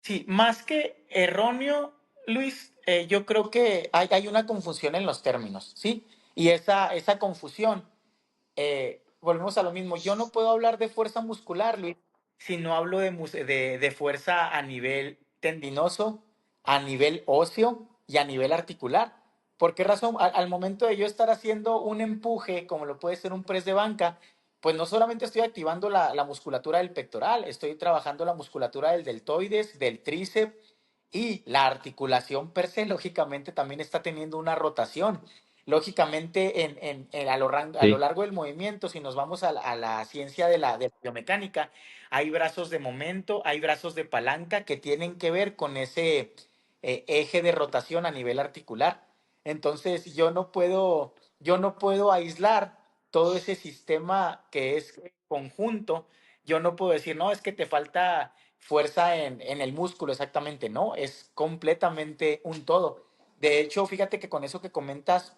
sí, más que erróneo, Luis, yo creo que hay una confusión en los términos, ¿sí? Y esa confusión volvemos a lo mismo. Yo no puedo hablar de fuerza muscular, Luis, si no hablo de fuerza a nivel tendinoso, a nivel óseo y a nivel articular. ¿Por qué razón? Al momento de yo estar haciendo un empuje, como lo puede ser un press de banca, pues no solamente estoy activando la musculatura del pectoral, estoy trabajando la musculatura del deltoides, del tríceps y la articulación per se, lógicamente, también está teniendo una rotación. Lógicamente, a lo Sí, largo del movimiento, si nos vamos a la ciencia de la biomecánica, hay brazos de momento, hay brazos de palanca que tienen que ver con ese eje de rotación a nivel articular. Entonces, yo no puedo aislar todo ese sistema que es conjunto. Yo no puedo decir, no, es que te falta fuerza en el músculo, exactamente. No, es completamente un todo. De hecho, fíjate que con eso que comentas,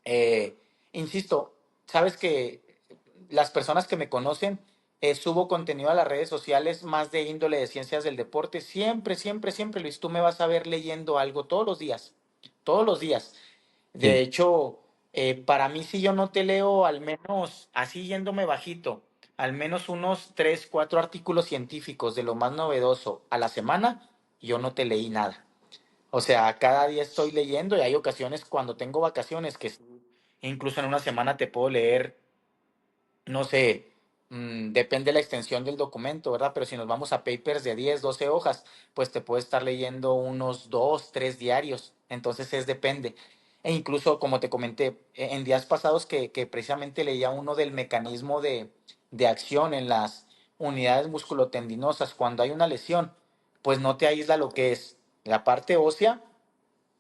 eh, insisto, sabes que las personas que me conocen, subo contenido a las redes sociales más de índole de ciencias del deporte. Siempre, siempre, siempre, Luis, tú me vas a ver leyendo algo todos los días. Todos los días. De sí. hecho, para mí, si yo no te leo al menos, así yéndome bajito, al menos unos 3 4 artículos científicos de lo más novedoso a la semana, yo no te leí nada. O sea, cada día estoy leyendo y hay ocasiones cuando tengo vacaciones que incluso en una semana te puedo leer, no sé, depende de la extensión del documento, ¿verdad? Pero si nos vamos a papers de 10 12 hojas, pues te puedo estar leyendo unos 2 3 diarios. Entonces depende. E incluso, como te comenté, en días pasados que precisamente leía uno del mecanismo de acción en las unidades musculotendinosas cuando hay una lesión, pues no te aísla lo que es la parte ósea,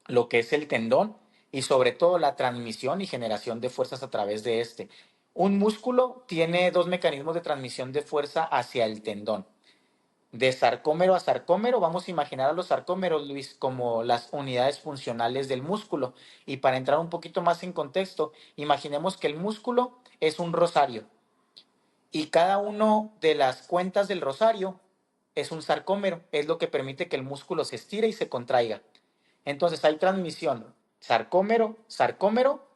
lo que es el tendón y sobre todo la transmisión y generación de fuerzas a través de este. Un músculo tiene dos mecanismos de transmisión de fuerza hacia el tendón. De sarcómero a sarcómero, vamos a imaginar a los sarcómeros, Luis, como las unidades funcionales del músculo. Y para entrar un poquito más en contexto, imaginemos que el músculo es un rosario y cada uno de las cuentas del rosario es un sarcómero, es lo que permite que el músculo se estire y se contraiga. Entonces hay transmisión sarcómero, sarcómero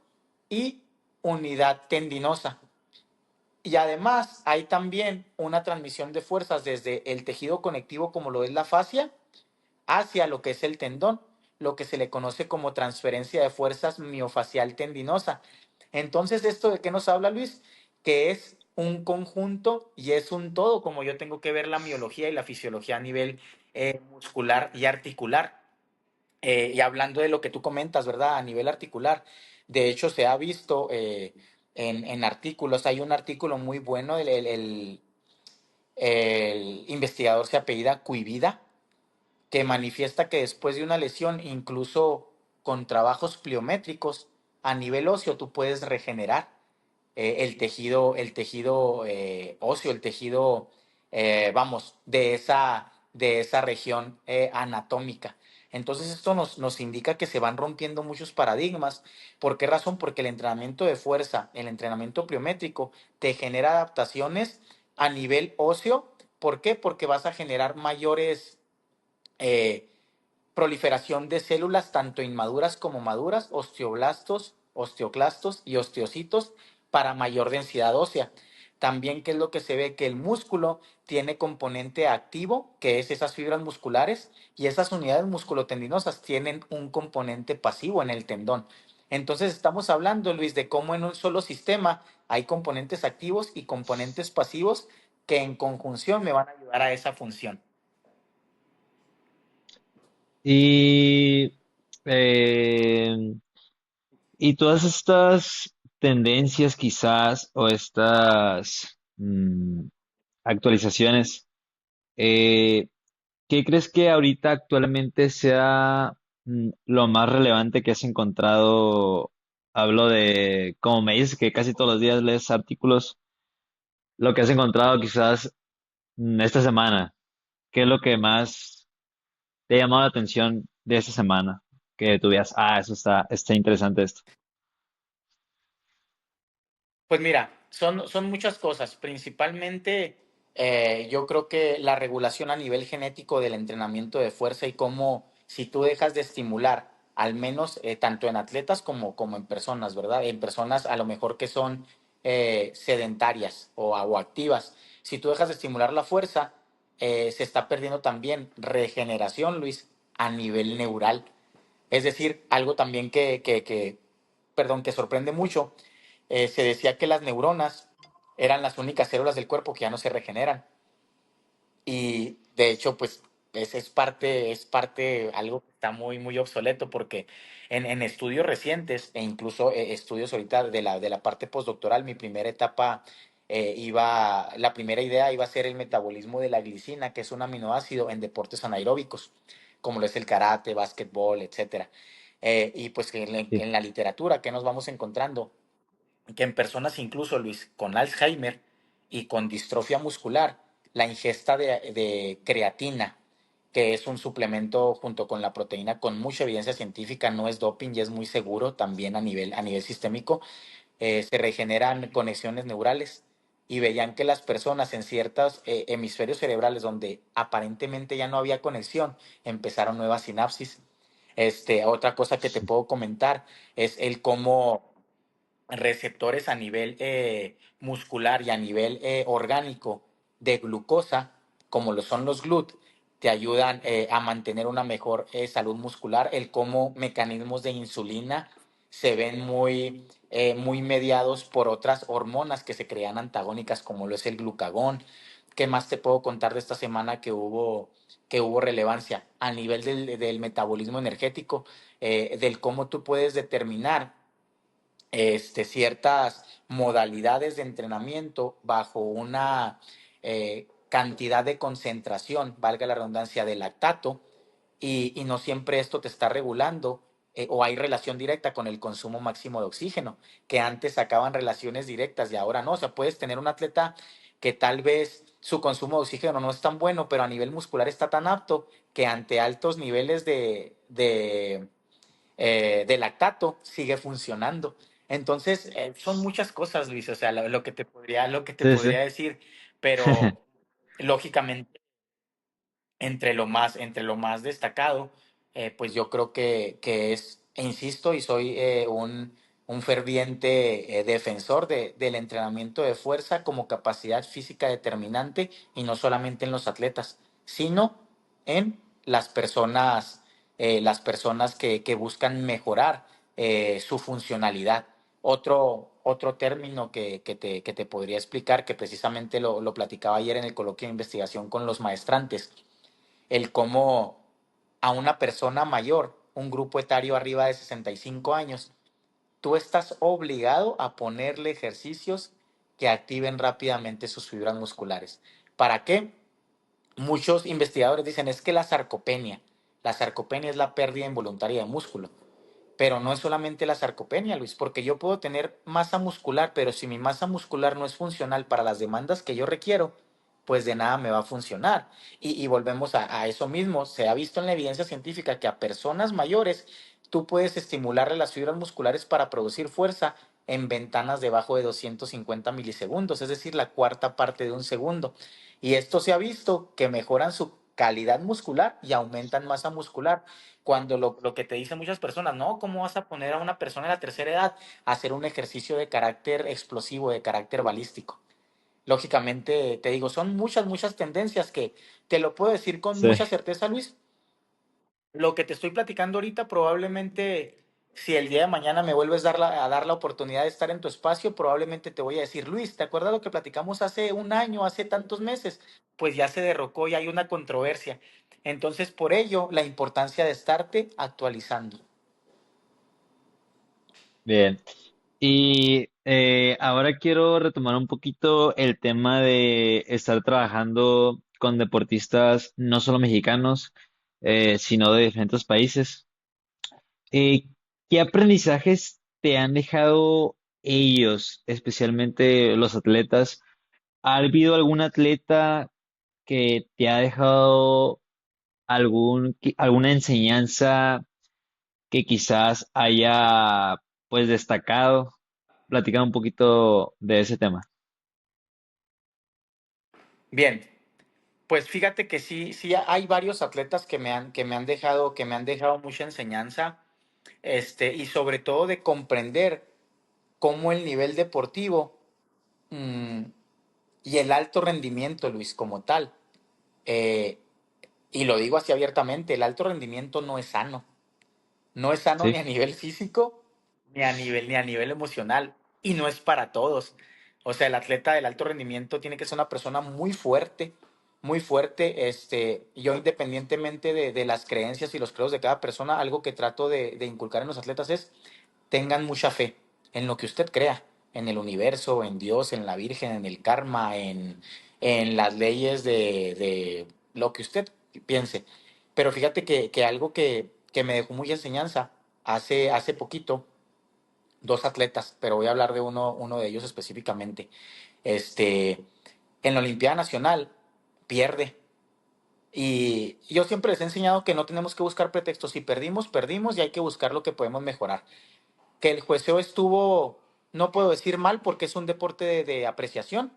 y unidad tendinosa. Y además hay también una transmisión de fuerzas desde el tejido conectivo como lo es la fascia hacia lo que es el tendón. lo que se le conoce como transferencia de fuerzas miofacial tendinosa. Entonces, ¿esto de qué nos habla, Luis? Que es un conjunto y es un todo, como yo tengo que ver la miología y la fisiología a nivel muscular y articular. Y hablando de lo que tú comentas, ¿verdad? A nivel articular, de hecho se ha visto en artículos, hay un artículo muy bueno, el investigador se apellida Cuivida, que manifiesta que después de una lesión, incluso con trabajos pliométricos a nivel óseo, tú puedes regenerar el tejido óseo, el tejido, vamos, de esa región anatómica. Entonces esto nos indica que se van rompiendo muchos paradigmas. ¿Por qué razón? Porque el entrenamiento de fuerza, el entrenamiento pliométrico, te genera adaptaciones a nivel óseo. ¿Por qué? Porque vas a generar mayores eh, proliferación de células tanto inmaduras como maduras, osteoblastos, osteoclastos y osteocitos para mayor densidad ósea. También, ¿qué es lo que se ve? Que el músculo tiene componente activo, que es esas fibras musculares, y esas unidades musculotendinosas tienen un componente pasivo en el tendón. Entonces estamos hablando, Luis, de cómo en un solo sistema hay componentes activos y componentes pasivos que en conjunción me van a ayudar a esa función. Y, eh, y todas estas tendencias quizás o estas actualizaciones, eh, ¿qué crees que ahorita actualmente sea lo más relevante que has encontrado? Hablo de, como me dices que casi todos los días lees artículos, lo que has encontrado quizás esta semana. ¿Qué es lo que más te ha llamado la atención de esta semana? Que tú veas, eso está interesante esto. Pues mira, son muchas cosas. Principalmente, yo creo que la regulación a nivel genético del entrenamiento de fuerza y cómo si tú dejas de estimular, al menos tanto en atletas como en personas, ¿verdad? En personas a lo mejor que son sedentarias o activas. Si tú dejas de estimular la fuerza, se está perdiendo también regeneración, Luis, a nivel neural. Es decir, algo también perdón, que sorprende mucho, se decía que las neuronas eran las únicas células del cuerpo que ya no se regeneran. Y de hecho, pues es parte, algo que está muy, muy obsoleto porque en estudios recientes e incluso estudios ahorita de la parte postdoctoral, mi primera etapa la primera idea iba a ser el metabolismo de la glicina, que es un aminoácido en deportes anaeróbicos, como lo es el karate, básquetbol, etcétera. Y pues Sí. en la literatura que nos vamos encontrando que en personas incluso, Luis, con Alzheimer y con distrofia muscular, la ingesta de creatina, que es un suplemento junto con la proteína con mucha evidencia científica, no es doping y es muy seguro también a nivel sistémico, se regeneran conexiones neurales y veían que las personas en ciertos hemisferios cerebrales donde aparentemente ya no había conexión, empezaron nuevas sinapsis. Otra cosa que te puedo comentar es el cómo receptores a nivel muscular y a nivel orgánico de glucosa, como lo son los GLUT, te ayudan a mantener una mejor salud muscular, el cómo mecanismos de insulina se ven muy mediados por otras hormonas que se crean antagónicas, como lo es el glucagón. ¿Qué más te puedo contar de esta semana que hubo relevancia a nivel del metabolismo energético, del cómo tú puedes determinar ciertas modalidades de entrenamiento bajo una cantidad de concentración, valga la redundancia, de lactato, y no siempre esto te está regulando o hay relación directa con el consumo máximo de oxígeno, que antes sacaban relaciones directas y ahora no. O sea, puedes tener un atleta que tal vez su consumo de oxígeno no es tan bueno, pero a nivel muscular está tan apto que ante altos niveles de lactato sigue funcionando. Entonces, son muchas cosas, Luis, o sea, lo que te Sí, sí. podría decir, pero lógicamente, entre lo más destacado, pues yo creo que es, e insisto, y soy un ferviente defensor del entrenamiento de fuerza como capacidad física determinante, y no solamente en los atletas, sino en las personas las personas que buscan mejorar su funcionalidad. Otro término que te podría explicar, que precisamente lo platicaba ayer en el coloquio de investigación con los maestrantes, el cómo a una persona mayor, un grupo etario arriba de 65 años, tú estás obligado a ponerle ejercicios que activen rápidamente sus fibras musculares. ¿Para qué? Muchos investigadores dicen es que la sarcopenia es la pérdida involuntaria de músculo. Pero no es solamente la sarcopenia, Luis, porque yo puedo tener masa muscular, pero si mi masa muscular no es funcional para las demandas que yo requiero, pues de nada me va a funcionar. Y volvemos a eso mismo. Se ha visto en la evidencia científica que a personas mayores tú puedes estimularle las fibras musculares para producir fuerza en ventanas debajo de 250 milisegundos, es decir, la cuarta parte de un segundo. Y esto se ha visto que mejoran su calidad muscular y aumentan masa muscular. Cuando lo que te dicen muchas personas, no, ¿cómo vas a poner a una persona de la tercera edad a hacer un ejercicio de carácter explosivo, de carácter balístico? Lógicamente, te digo, son muchas tendencias que te lo puedo decir con Sí. mucha certeza, Luis. Lo que te estoy platicando ahorita, probablemente, si el día de mañana me vuelves a dar la oportunidad de estar en tu espacio, probablemente te voy a decir, Luis, ¿te acuerdas lo que platicamos hace un año, hace tantos meses? Pues ya se derrocó y hay una controversia. Entonces, por ello, la importancia de estarte actualizando. Bien. Y ahora quiero retomar un poquito el tema de estar trabajando con deportistas no solo mexicanos, sino de diferentes países. Eh, ¿Qué aprendizajes te han dejado ellos, especialmente los atletas? ¿Ha habido algún atleta que te ha dejado alguna enseñanza que quizás haya pues destacado? Platicar un poquito de ese tema. Bien, pues fíjate que sí hay varios atletas que me han dejado mucha enseñanza, y sobre todo de comprender cómo el nivel deportivo mm, y el alto rendimiento, Luis, como tal, eh, y lo digo así abiertamente, el alto rendimiento no es sano. No es sano ni Sí, a nivel físico, ni a nivel emocional. Y no es para todos. O sea, el atleta del alto rendimiento tiene que ser una persona muy fuerte, muy fuerte. Yo independientemente de las creencias y los credos de cada persona, algo que trato de inculcar en los atletas es tengan mucha fe en lo que usted crea, en el universo, en Dios, en la Virgen, en el karma, en las leyes de lo que usted piense. Pero fíjate que algo que me dejó mucha enseñanza hace poquito, dos atletas, pero voy a hablar de uno de ellos específicamente. Este, en la Olimpiada Nacional pierde. Y yo siempre les he enseñado que no tenemos que buscar pretextos. Si perdimos, perdimos y hay que buscar lo que podemos mejorar. Que el jueceo estuvo, no puedo decir mal porque es un deporte de apreciación,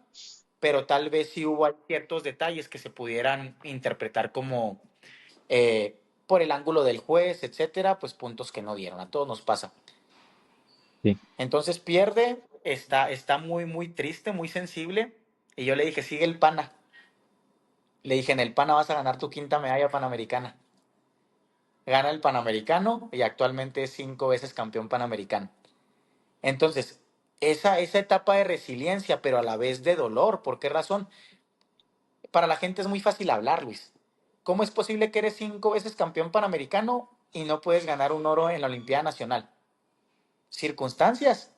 pero tal vez sí hubo ciertos detalles que se pudieran interpretar como por el ángulo del juez, etcétera, pues puntos que no dieron. A todos nos pasa. sí. Entonces pierde, está muy triste, muy sensible. Y yo le dije, sigue el pana. Le dije, en el pana vas a ganar tu quinta medalla panamericana. Gana el panamericano y actualmente es 5 veces campeón panamericano. Entonces, esa etapa de resiliencia, pero a la vez de dolor, ¿por qué razón? Para la gente es muy fácil hablar, Luis. ¿Cómo es posible que eres 5 veces campeón panamericano y no puedes ganar un oro en la Olimpiada Nacional? Circunstancias,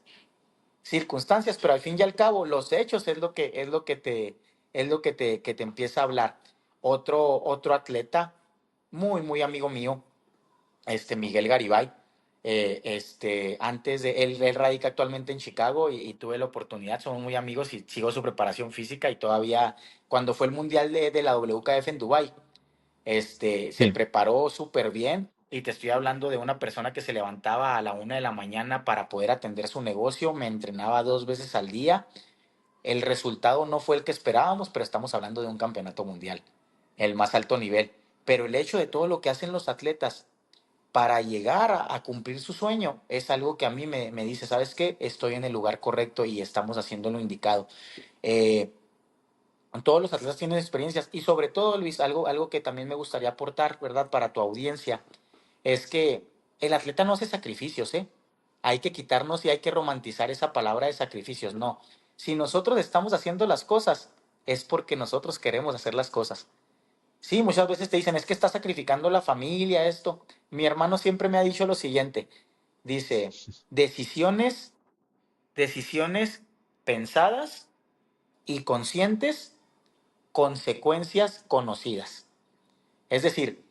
circunstancias, pero al fin y al cabo, los hechos es lo que te empieza a hablar. Otro atleta, muy amigo mío, Miguel Garibay. Antes de él radica actualmente en Chicago y tuve la oportunidad, somos muy amigos y sigo su preparación física y todavía cuando fue el mundial de la WKF en Dubai, se Sí. preparó súper bien y te estoy hablando de una persona que se levantaba a la 1 de la mañana para poder atender su negocio, me entrenaba 2 veces al día. El resultado no fue el que esperábamos, pero estamos hablando de un campeonato mundial, el más alto nivel. Pero el hecho de todo lo que hacen los atletas para llegar a cumplir su sueño es algo que a mí me dice, ¿sabes qué? Estoy en el lugar correcto y estamos haciendo lo indicado. Eh, Todos los atletas tienen experiencias y sobre todo, Luis, algo que también me gustaría aportar, ¿verdad? Para tu audiencia, es que el atleta no hace sacrificios, ¿eh? Hay que quitarnos y hay que romantizar esa palabra de sacrificios. No, si nosotros estamos haciendo las cosas, es porque nosotros queremos hacer las cosas. Sí, muchas veces te dicen, es que estás sacrificando la familia, esto. Mi hermano siempre me ha dicho lo siguiente, dice, decisiones, decisiones pensadas y conscientes, consecuencias conocidas. Es decir,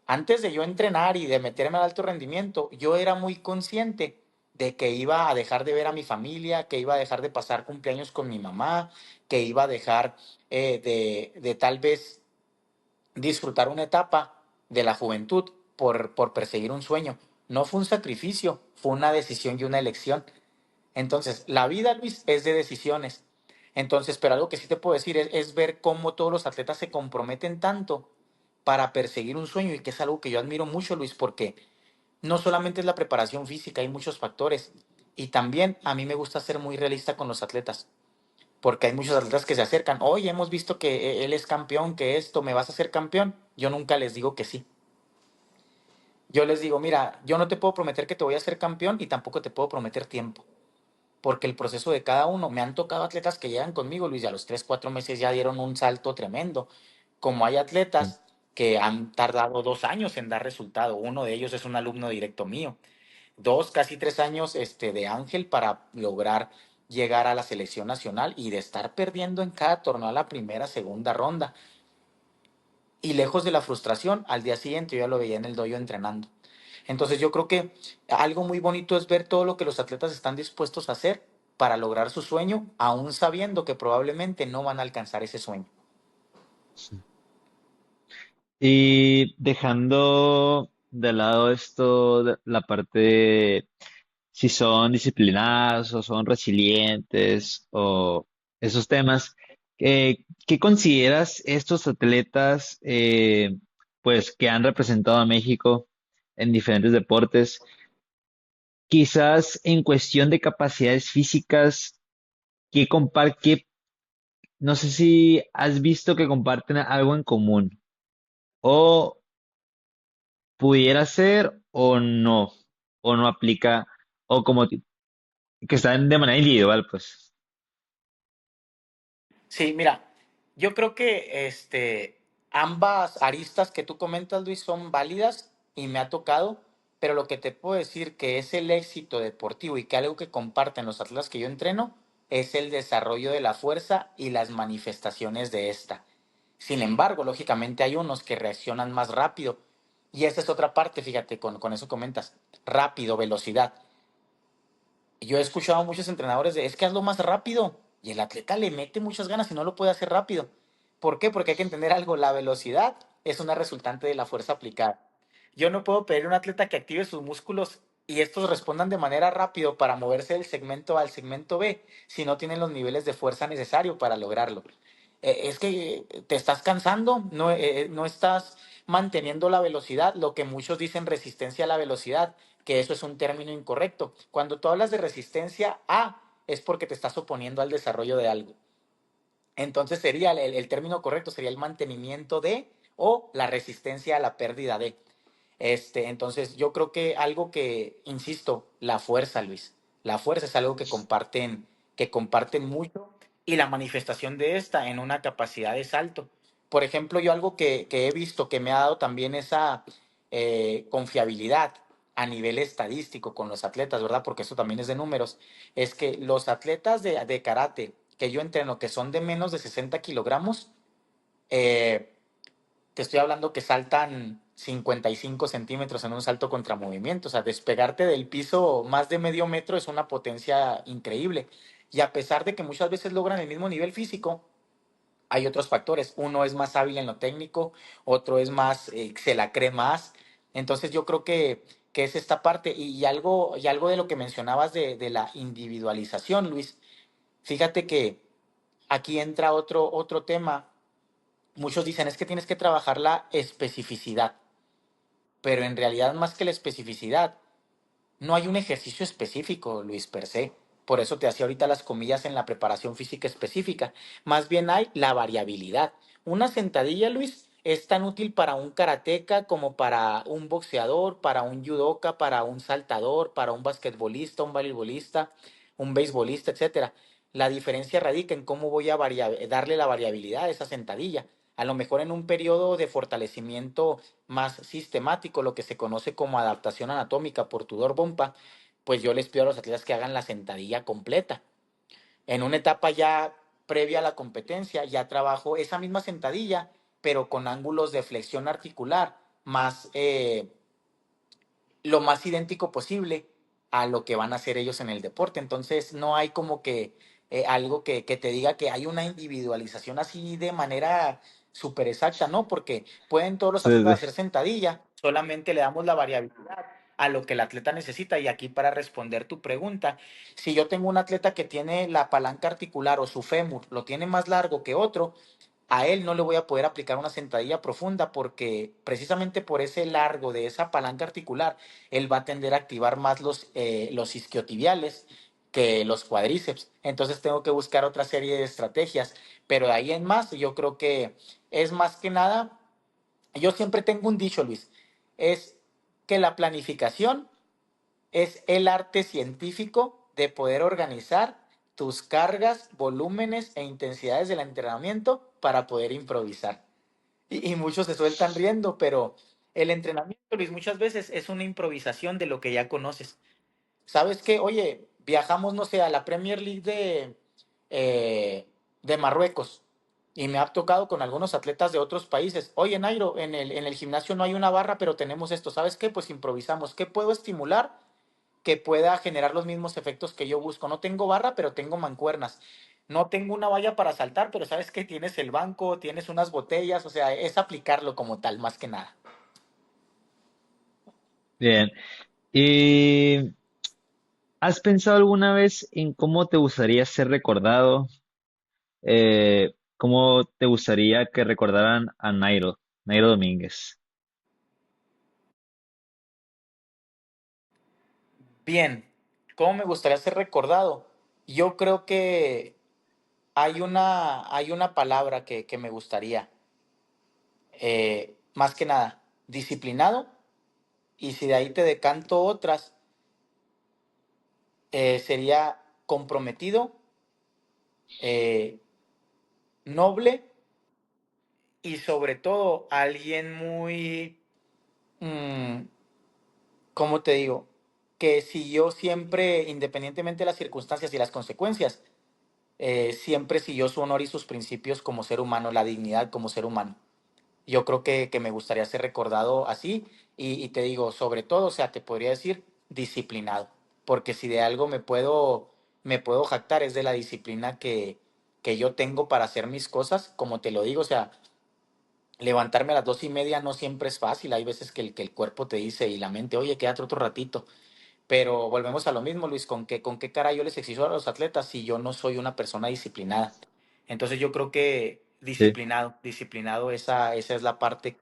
antes de yo entrenar y de meterme al alto rendimiento, yo era muy consciente de que iba a dejar de ver a mi familia, que iba a dejar de pasar cumpleaños con mi mamá, que iba a dejar de tal vez disfrutar una etapa de la juventud por perseguir un sueño. No fue un sacrificio, fue una decisión y una elección. Entonces, la vida, Luis, es de decisiones. Entonces, pero algo que sí te puedo decir es ver cómo todos los atletas se comprometen tanto para perseguir un sueño y que es algo que yo admiro mucho, Luis, porque no solamente es la preparación física, hay muchos factores. Y también a mí me gusta ser muy realista con los atletas, porque hay muchos atletas que se acercan, oye, hemos visto que él es campeón, que esto, ¿me vas a hacer campeón? Yo nunca les digo que sí. Yo les digo, mira, yo no te puedo prometer que te voy a hacer campeón y tampoco te puedo prometer tiempo, porque el proceso de cada uno, me han tocado atletas que llegan conmigo, Luis, y a los 3 4 meses ya dieron un salto tremendo, como hay Sí. atletas que han tardado 2 años en dar resultado, uno de ellos es un alumno directo mío, 2, casi 3 años de Ángel para lograr llegar a la selección nacional y de estar perdiendo en cada torneo a la primera, segunda ronda. Y lejos de la frustración, al día siguiente yo ya lo veía en el dojo entrenando. Entonces yo creo que algo muy bonito es ver todo lo que los atletas están dispuestos a hacer para lograr su sueño, aún sabiendo que probablemente no van a alcanzar ese sueño. Y dejando de lado esto, la parte de si son disciplinados o son resilientes o esos temas, ¿qué consideras estos atletas pues que han representado a México en diferentes deportes? Quizás en cuestión de capacidades físicas, qué, no sé si has visto que comparten algo en común o pudiera ser o no aplica, o como que están de manera individual, pues. Sí, mira, yo creo que ambas aristas que tú comentas, Luis, son válidas y me ha tocado, pero lo que te puedo decir que es el éxito deportivo y que algo que comparten los atletas que yo entreno es el desarrollo de la fuerza y las manifestaciones de esta. Sin embargo, lógicamente hay unos que reaccionan más rápido y esa es otra parte, fíjate, con eso comentas, rápido, velocidad. Yo he escuchado a muchos entrenadores de, es que hazlo más rápido. Y el atleta le mete muchas ganas y no lo puede hacer rápido. ¿Por qué? Porque hay que entender algo. La velocidad es una resultante de la fuerza aplicada. Yo no puedo pedir a un atleta que active sus músculos y estos respondan de manera rápido para moverse del segmento A al segmento B si no tienen los niveles de fuerza necesarios para lograrlo. Es que te estás cansando, no estás manteniendo la velocidad, lo que muchos dicen resistencia a la velocidad, que eso es un término incorrecto. Cuando tú hablas de resistencia a, es porque te estás oponiendo al desarrollo de algo. Entonces sería el término correcto, sería el mantenimiento de o la resistencia a la pérdida de. Entonces yo creo que algo que, insisto, la fuerza, Luis, la fuerza es algo que comparten mucho y la manifestación de esta en una capacidad de salto. Por ejemplo, yo algo que he visto que me ha dado también esa confiabilidad a nivel estadístico con los atletas, ¿verdad? Porque eso también es de números, es que los atletas de karate que yo entreno, que son de menos de 60 kilogramos, eh, te estoy hablando que saltan 55 centímetros en un salto contra movimiento. O sea, despegarte del piso más de medio metro es una potencia increíble. Y a pesar de que muchas veces logran el mismo nivel físico, hay otros factores. Uno es más hábil en lo técnico, otro es más, se la cree más. Entonces yo creo que es esta parte. Y algo de lo que mencionabas de la individualización, Luis. Fíjate que aquí entra otro tema. Muchos dicen es que tienes que trabajar la especificidad, pero en realidad más que la especificidad, no hay un ejercicio específico, Luis, per se. Por eso te hacía ahorita las comillas en la preparación física específica. Más bien hay la variabilidad. Una sentadilla, Luis, es tan útil para un karateca como para un boxeador, para un judoka, para un saltador, para un basquetbolista, un voleibolista, un beisbolista, etcétera. La diferencia radica en cómo voy a darle la variabilidad a esa sentadilla. A lo mejor en un periodo de fortalecimiento más sistemático, lo que se conoce como adaptación anatómica por Tudor Bompa, pues yo les pido a los atletas que hagan la sentadilla completa. En una etapa ya previa a la competencia, ya trabajo esa misma sentadilla, pero con ángulos de flexión articular más, lo más idéntico posible a lo que van a hacer ellos en el deporte. Entonces, no hay como que algo que te diga que hay una individualización así de manera súper exacta, ¿no? Porque pueden todos los Sí, atletas sí. hacer sentadilla, solamente le damos la variabilidad a lo que el atleta necesita. Y aquí para responder tu pregunta, si yo tengo un atleta que tiene la palanca articular o su fémur, lo tiene más largo que otro, a él no le voy a poder aplicar una sentadilla profunda porque precisamente por ese largo de esa palanca articular, él va a tender a activar más los isquiotibiales que los cuádriceps. Entonces tengo que buscar otra serie de estrategias. Pero de ahí en más, yo creo que es más que nada, yo siempre tengo un dicho, Luis, es que la planificación es el arte científico de poder organizar tus cargas, volúmenes e intensidades del entrenamiento para poder improvisar. Y muchos se sueltan riendo, pero el entrenamiento, Luis, muchas veces es una improvisación de lo que ya conoces. ¿Sabes qué? Oye, viajamos, no sé, a la Premier League de Marruecos y me ha tocado con algunos atletas de otros países. Oye, Nairo, en el gimnasio no hay una barra, pero tenemos esto. ¿Sabes qué? Pues improvisamos. ¿Qué puedo estimular que pueda generar los mismos efectos que yo busco? No tengo barra, pero tengo mancuernas. No tengo una valla para saltar, pero sabes que tienes el banco, tienes unas botellas, o sea, es aplicarlo como tal, más que nada. Bien. ¿Y has pensado alguna vez en cómo te gustaría ser recordado? ¿Cómo te gustaría que recordaran a Nairo Domínguez? Bien, ¿cómo me gustaría ser recordado? Yo creo que hay una palabra que me gustaría, más que nada, disciplinado, y si de ahí te decanto otras, sería comprometido, eh, noble y sobre todo alguien muy, mm, ¿cómo te digo? Que siguió siempre, independientemente de las circunstancias y las consecuencias, siempre siguió su honor y sus principios como ser humano, la dignidad como ser humano. Yo creo que me gustaría ser recordado así y te digo, sobre todo, o sea, te podría decir disciplinado, porque si de algo me puedo jactar es de la disciplina que yo tengo para hacer mis cosas, como te lo digo, o sea, levantarme a las 2:30 no siempre es fácil. Hay veces que el cuerpo te dice y la mente, oye, quédate otro ratito. Pero volvemos a lo mismo, Luis, ¿con qué cara yo les exijo a los atletas si yo no soy una persona disciplinada? Entonces yo creo que Sí. disciplinado, disciplinado, esa es la parte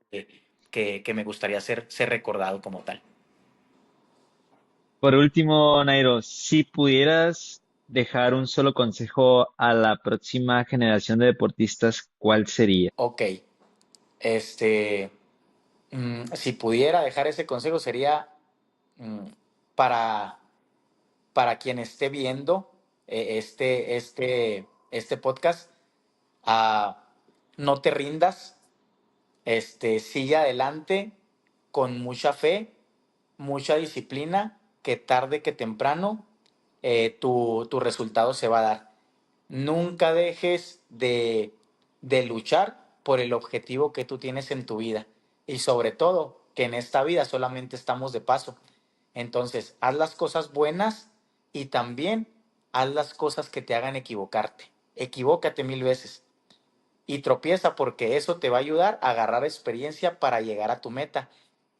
que me gustaría ser recordado como tal. Por último, Nairo, si pudieras dejar un solo consejo a la próxima generación de deportistas, ¿cuál sería? Ok, este, si pudiera dejar ese consejo sería mm, para, para quien esté viendo este podcast, a no te rindas, sigue adelante con mucha fe, mucha disciplina, que tarde que temprano tu resultado se va a dar. Nunca dejes de luchar por el objetivo que tú tienes en tu vida y sobre todo que en esta vida solamente estamos de paso. Entonces, haz las cosas buenas y también haz las cosas que te hagan equivocarte. Equivócate 1000 veces y tropieza porque eso te va a ayudar a agarrar experiencia para llegar a tu meta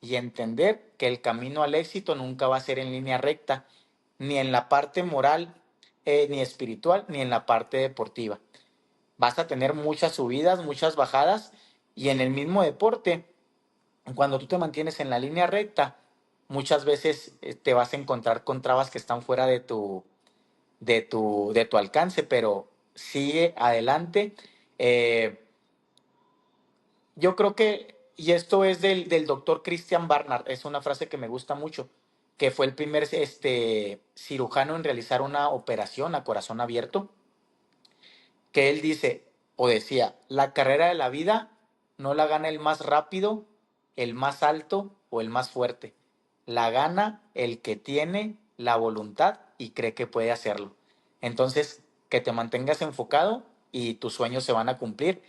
y entender que el camino al éxito nunca va a ser en línea recta, ni en la parte moral, ni espiritual, ni en la parte deportiva. Vas a tener muchas subidas, muchas bajadas y en el mismo deporte, cuando tú te mantienes en la línea recta, muchas veces te vas a encontrar con trabas que están fuera de tu alcance, pero sigue adelante. Yo creo que, y esto es del doctor Christian Barnard, es una frase que me gusta mucho, que fue el primer cirujano en realizar una operación a corazón abierto, que él dice, o decía, la carrera de la vida no la gana el más rápido, el más alto o el más fuerte. La gana el que tiene la voluntad y cree que puede hacerlo. Entonces, que te mantengas enfocado y tus sueños se van a cumplir,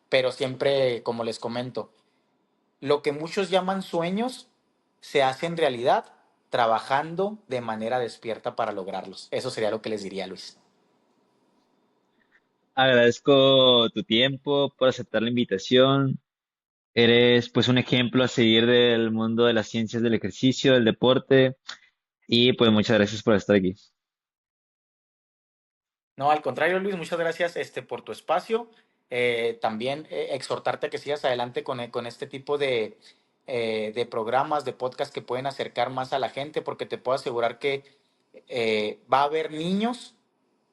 pero siempre, como les comento, lo que muchos llaman sueños se hacen realidad trabajando de manera despierta para lograrlos. Eso sería lo que les diría, Luis. Agradezco tu tiempo por aceptar la invitación. Eres pues un ejemplo a seguir del mundo de las ciencias del ejercicio, del deporte y pues muchas gracias por estar aquí. No, al contrario, Luis, muchas gracias por tu espacio. También exhortarte a que sigas adelante con este tipo de programas, de podcast que pueden acercar más a la gente, porque te puedo asegurar que va a haber niños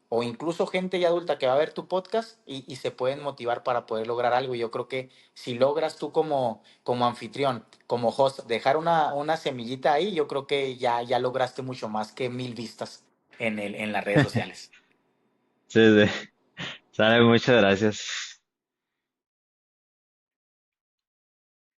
o incluso gente ya adulta que va a ver tu podcast y se pueden motivar para poder lograr algo. Y yo creo que si logras tú como anfitrión, como host, dejar una semillita ahí, yo creo que ya lograste mucho más que 1000 vistas en las redes sociales. Sí, sí. Sale, muchas gracias.